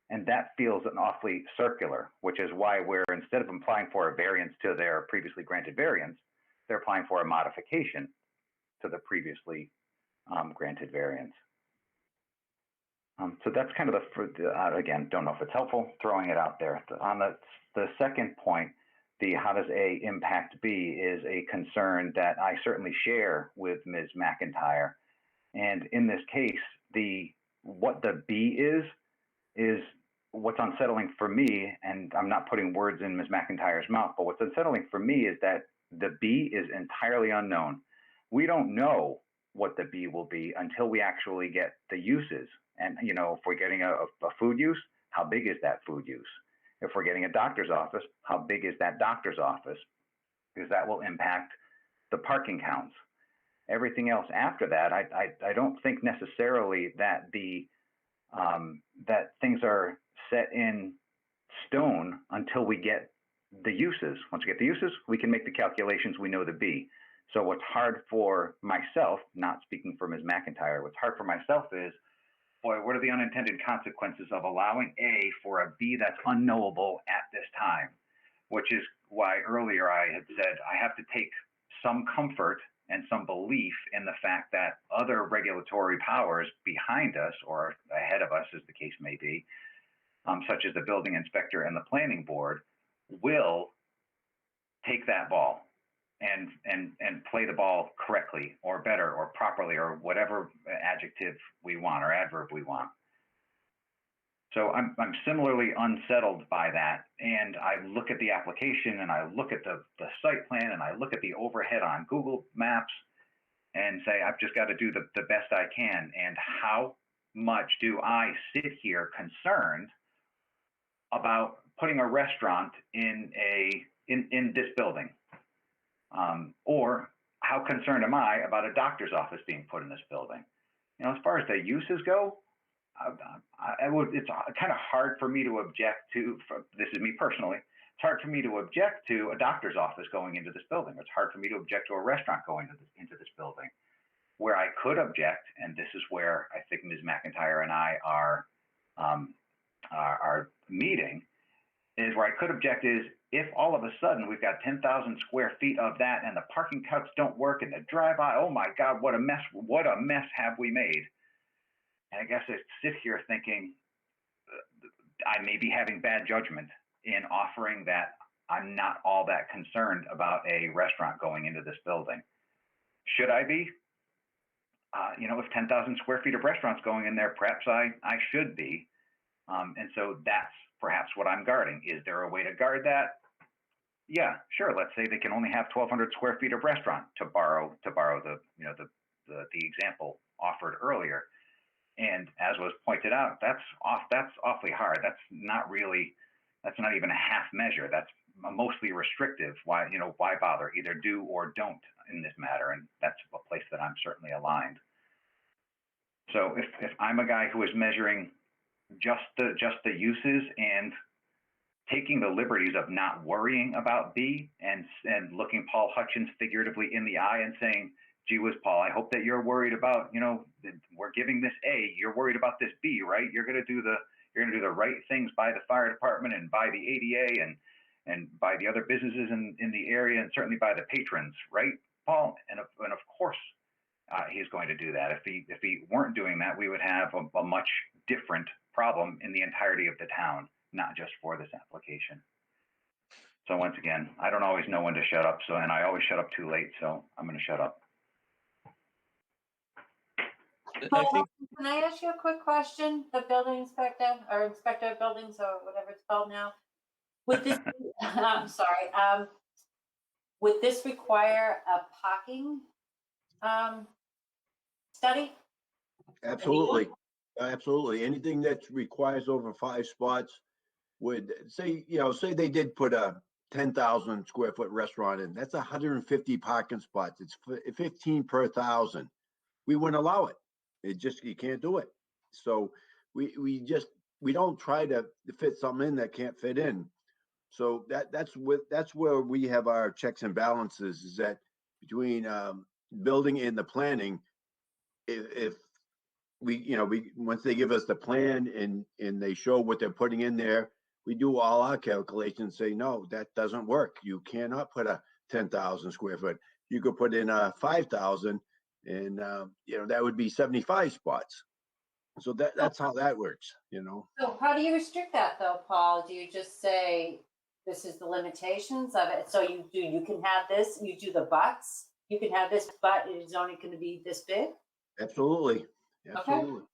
And that feels an awfully circular, which is why instead of applying for a variance to their previously granted variance, they're applying for a modification to the previously granted variance. So that's kind of again, don't know if it's helpful, throwing it out there. On the second point, the how does A impact B is a concern that I certainly share with Ms. McIntyre. And in this case, what the B is what's unsettling for me, and I'm not putting words in Ms. McIntyre's mouth, but what's unsettling for me is that the B is entirely unknown. We don't know what the B will be until we actually get the uses. And, if we're getting a food use, how big is that food use? If we're getting a doctor's office, how big is that doctor's office? Because that will impact the parking counts. Everything else after that, I don't think necessarily that that things are set in stone until we get the uses. Once we get the uses, we can make the calculations, we know the B. So what's hard for myself, not speaking for Ms. McIntyre, what's hard for myself is, boy, what are the unintended consequences of allowing A for a B that's unknowable at this time? Which is why earlier I had said I have to take some comfort and some belief in the fact that other regulatory powers behind us or ahead of us, as the case may be, such as the building inspector and the planning board, will take that ball and play the ball correctly or better or properly or whatever adjective we want or adverb we want. So I'm similarly unsettled by that. And I look at the application and I look at the site plan and I look at the overhead on Google Maps and say, I've just got to do the best I can. And how much do I sit here concerned about putting a restaurant in this building? Or how concerned am I about a doctor's office being put in this building? You know, as far as the uses go, it's kind of hard for me to object to, this is me personally, it's hard for me to object to a doctor's office going into this building. It's hard for me to object to a restaurant going into this building. Where I could object, and this is where I think Ms. McIntyre and I are meeting, is where I could object is if all of a sudden we've got 10,000 square feet of that and the parking cuts don't work and the drive-by, oh my God, what a mess have we made? And I guess I sit here thinking I may be having bad judgment in offering that I'm not all that concerned about a restaurant going into this building. Should I be? You know, if 10,000 square feet of restaurants going in there, perhaps I should be. And so that's perhaps what I'm guarding. Is there a way to guard that? Yeah, sure. Let's say they can only have 1,200 square feet of restaurant, to borrow the example offered earlier. And as was pointed out, that's awfully hard. That's not even a half measure. That's mostly restrictive. Why bother? Either do or don't in this matter. And that's a place that I'm certainly aligned. So if I'm a guy who is measuring just the uses and taking the liberties of not worrying about B and looking Paul Hutchins figuratively in the eye and saying, gee whiz, Paul, I hope that you're worried about, we're giving this A, you're worried about this B, right? You're going to do the right things by the fire department and by the ADA and by the other businesses in the area and certainly by the patrons, right, Paul? And of course, he's going to do that. If he weren't doing that, we would have a much different problem in the entirety of the town, not just for this application. So once again, I don't always know when to shut up. And I always shut up too late. So I'm going to shut up. I think, Can I ask you a quick question? The building inspector or inspector of buildings or whatever it's called now. Would this? I'm sorry. Would this require a parking study? Absolutely. Absolutely. Anything that requires over 5 spots would say they did put a 10,000 square foot restaurant in. That's 150 parking spots. It's 15 per 1,000. We wouldn't allow it. You can't do it. So we don't try to fit something in that can't fit in. So that's where we have our checks and balances, is that between building and the planning, if we once they give us the plan and they show what they're putting in there, we do all our calculations, say, no, that doesn't work. You cannot put a 10,000 square foot. You could put in a 5,000 and that would be 75 spots. So that's how that works, So how do you restrict that though, Paul? Do you just say, this is the limitations of it? So you can have this, you do the buts, you can have this, but it is only going to be this big? Absolutely. Absolutely. Okay.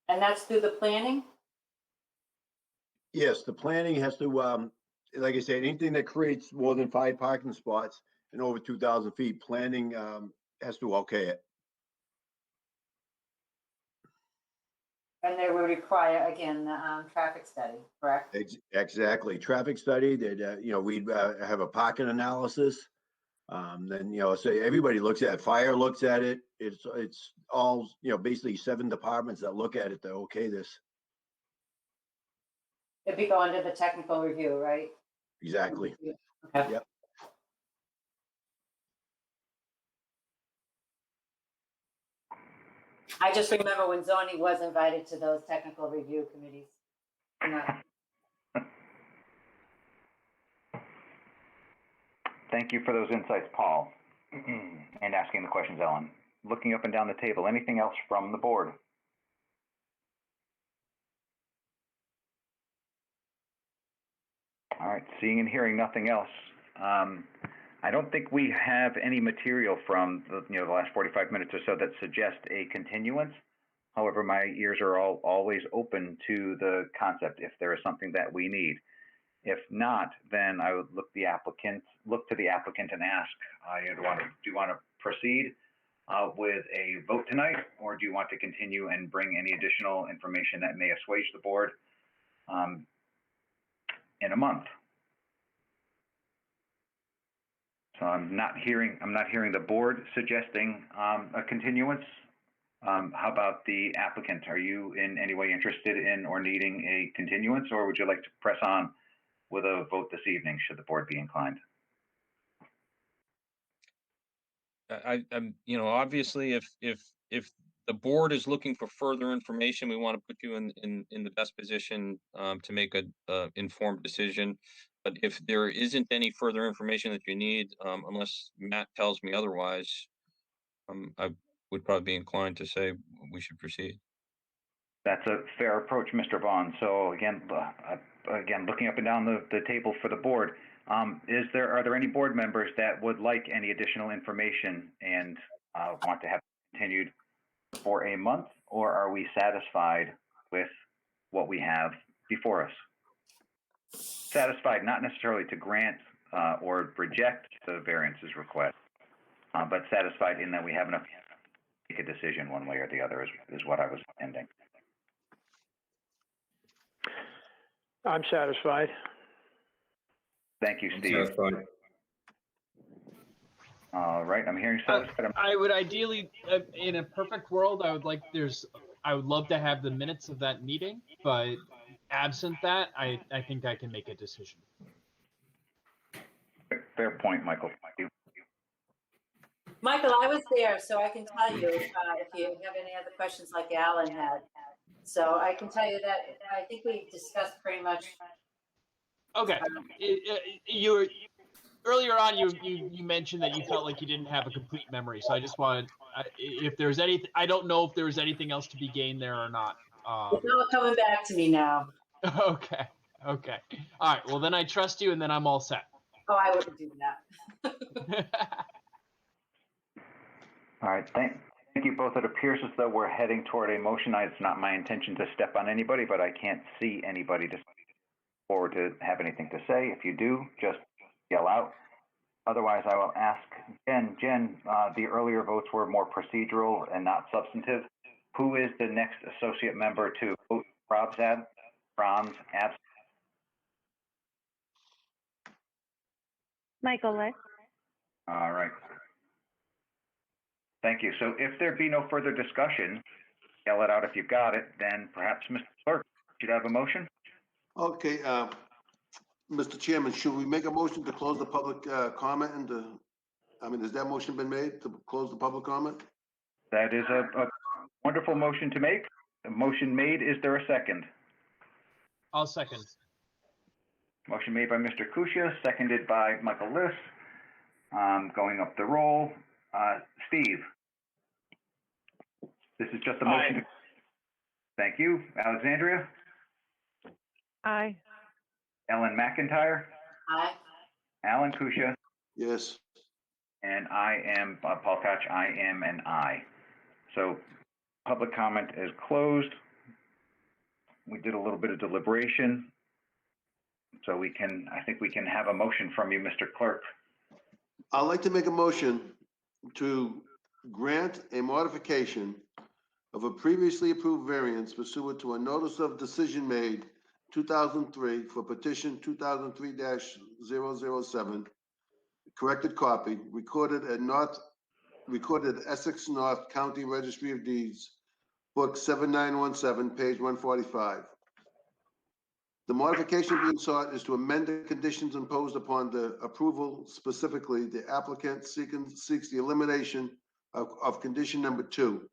And that's through the planning? Yes, the planning has to, like I said, anything that creates more than 5 parking spots and over 2,000 feet, planning has to okay it. And they would require, again, the traffic study, correct? Exactly. Traffic study that, we'd have a parking analysis. Then, say everybody looks at it, fire looks at it. It's all, basically 7 departments that look at it to okay this. It'd be going to the technical review, right? Exactly. Okay. Yep. I just remember when zoning was invited to those technical review committees. Thank you for those insights, Paul, and asking the questions, Ellen. Looking up and down the table, anything else from the board? All right, seeing and hearing nothing else. I don't think we have any material from the last 45 minutes or so that suggest a continuance. However, my ears are always open to the concept if there is something that we need. If not, then I would look to the applicant and ask, do you want to proceed with a vote tonight, or do you want to continue and bring any additional information that may assuage the board in a month? So I'm not hearing the board suggesting a continuance. How about the applicant? Are you in any way interested in or needing a continuance, or would you like to press on with a vote this evening, should the board be inclined? I'm, obviously, if the board is looking for further information, we want to put you in the best position to make a informed decision. But if there isn't any further information that you need, unless Matt tells me otherwise, I would probably be inclined to say we should proceed. That's a fair approach, Mr. Vaughn. So again, looking up and down the table for the board, are there any board members that would like any additional information and want to have it continued for a month, or are we satisfied with what we have before us? Satisfied, not necessarily to grant or reject the variances request, but satisfied in that we have enough to make a decision one way or the other is what I was intending. I'm satisfied. Thank you, I'm Steve. satisfied. All right, I'm hearing satisfied. I would ideally, in a perfect world, I would love to have the minutes of that meeting, but absent that, I think I can make a decision. Fair point, Michael. Thank you. Michael, I was there, so I can tell you if you have any other questions like Alan had. So I can tell you that I think we discussed pretty much. Okay, earlier on, you mentioned that you felt like you didn't have a complete memory, so I just wanted, if there's anything, I don't know if there was anything else to be gained there or not. It's all coming back to me now. Okay. All right. Well, then I trust you, and then I'm all set. Oh, I wouldn't do that. All right, thank you both. It appears as though we're heading toward a motion. It's not my intention to step on anybody, but I can't see anybody to forward to have anything to say. If you do, just yell out. Otherwise, I will ask Jen. Jen, the earlier votes were more procedural and not substantive. Who is the next associate member to vote? Franz absent. Michael Lick. All right. Thank you. So if there be no further discussion, yell it out if you've got it, then perhaps Mr. Clerk should have a motion. Okay, Mr. Chairman, should we make a motion to close the public comment has that motion been made to close the public comment? That is a wonderful motion to make. A motion made. Is there a second? I'll second. Motion made by Mr. Kusia, seconded by Michael Liss. Going up the roll. Steve. This is just a motion. Aye. Thank you. Alexandria. Aye. Ellen McIntyre. Aye. Alan Kusia. Yes. And I am Paul Koch. I am an aye. So public comment is closed. We did a little bit of deliberation. So I think we can have a motion from you, Mr. Clerk. I'd like to make a motion to grant a modification of a previously approved variance pursuant to a notice of decision made 2003 for petition 2003-007, corrected copy, recorded at Essex North County Registry of Deeds, book 7917, page 145. The modification being sought is to amend the conditions imposed upon the approval. Specifically, the applicant seeks the elimination of condition number 2.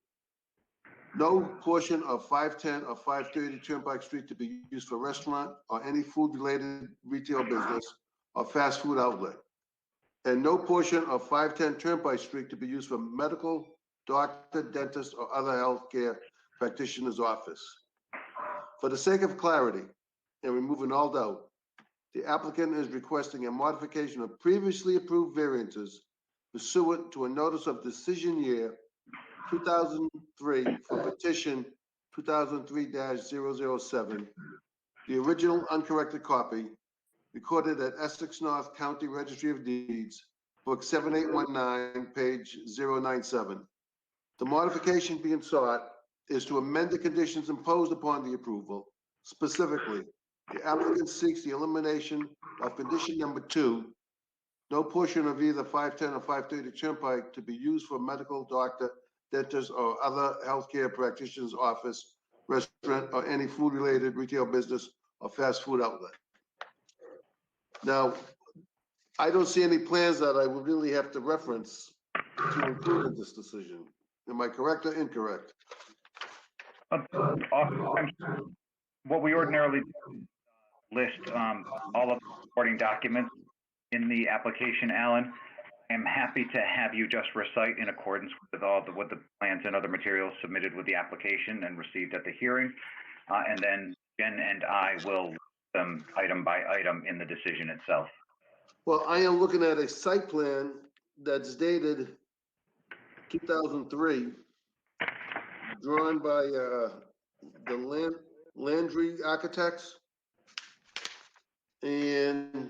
No portion of 510 or 530 Turnpike Street to be used for restaurant or any food-related retail business or fast food outlet. And no portion of 510 Turnpike Street to be used for medical, doctor, dentist, or other healthcare practitioner's office. For the sake of clarity and removing all doubt, the applicant is requesting a modification of previously approved variances pursuant to a notice of decision year 2003 for petition 2003-007, the original uncorrected copy, recorded at Essex North County Registry of Deeds, book 7819, page 097. The modification being sought is to amend the conditions imposed upon the approval. Specifically, the applicant seeks the elimination of condition number 2, no portion of either 510 or 530 Turnpike to be used for medical, doctor, dentist, or other healthcare practitioner's office, restaurant, or any food-related retail business or fast food outlet. Now, I don't see any plans that I would really have to reference to include in this decision. Am I correct or incorrect? Oftentimes, what we ordinarily list all of the supporting documents in the application, Alan. I'm happy to have you just recite in accordance with with the plans and other materials submitted with the application and received at the hearing. And then Jen and I will list them item by item in the decision itself. Well, I am looking at a site plan that's dated 2003, drawn by the Landry Architects. And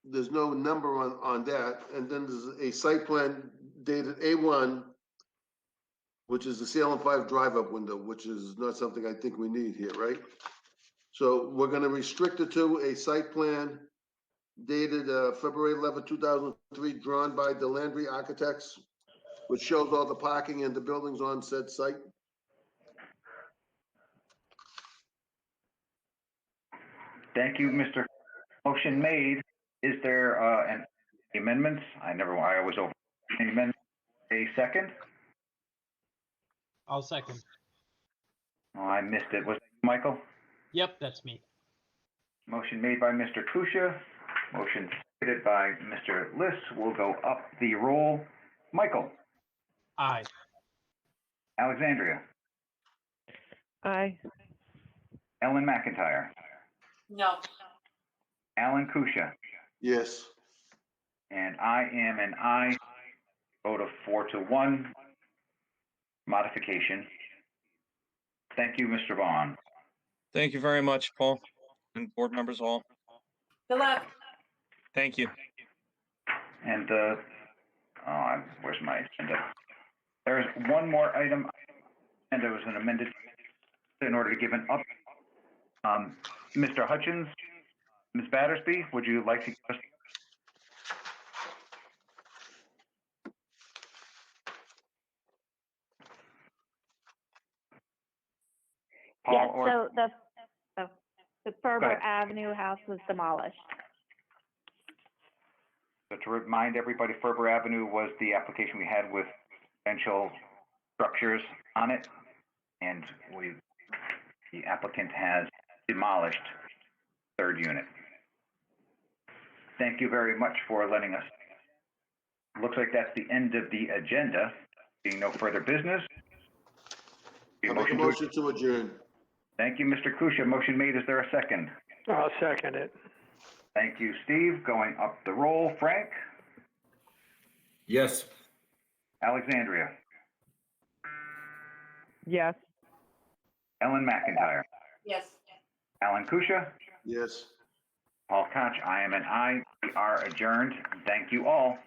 there's no number on that. And then there's a site plan dated A1, which is the Salem 5 drive-up window, which is not something I think we need here, right? So we're gonna restrict it to a site plan dated February 11, 2003, drawn by the Landry Architects, which shows all the parking and the buildings on said site. Thank you, Mr. Motion made. Is there an amendments? I always over any amendments. A second? I'll second. Oh, I missed it. Was it Michael? Yep, that's me. Motion made by Mr. Kusia. Motion seconded by Mr. Liss. We'll go up the roll. Michael? Aye. Alexandria? Aye. Ellen McIntyre? No. Alan Kusia? Yes. And I am an aye. Vote of 4-1. Modification. Thank you, Mr. Vaughn. Thank you very much, Paul, and board members all. Good luck. Thank you. And where's my agenda? There's one more item, and there was an amended in order to give an up. Mr. Hutchins, Ms. Battersby, would you like to give us? Yeah, Paul, or- so the Ferber Avenue house was demolished. So to remind everybody, Ferber Avenue was the application we had with potential structures on it, and the applicant has demolished third unit. Thank you very much for letting us. Looks like that's the end of the agenda. Being no further business. I make a motion to adjourn. Thank you, Mr. Kusia. Motion made. Is there a second? I'll second it. Thank you, Steve. Going up the roll. Frank? Yes. Alexandria? Yes. Ellen McIntyre? Yes. Alan Kusia? Yes. Paul Koch, I am an aye. We are adjourned. Thank you all.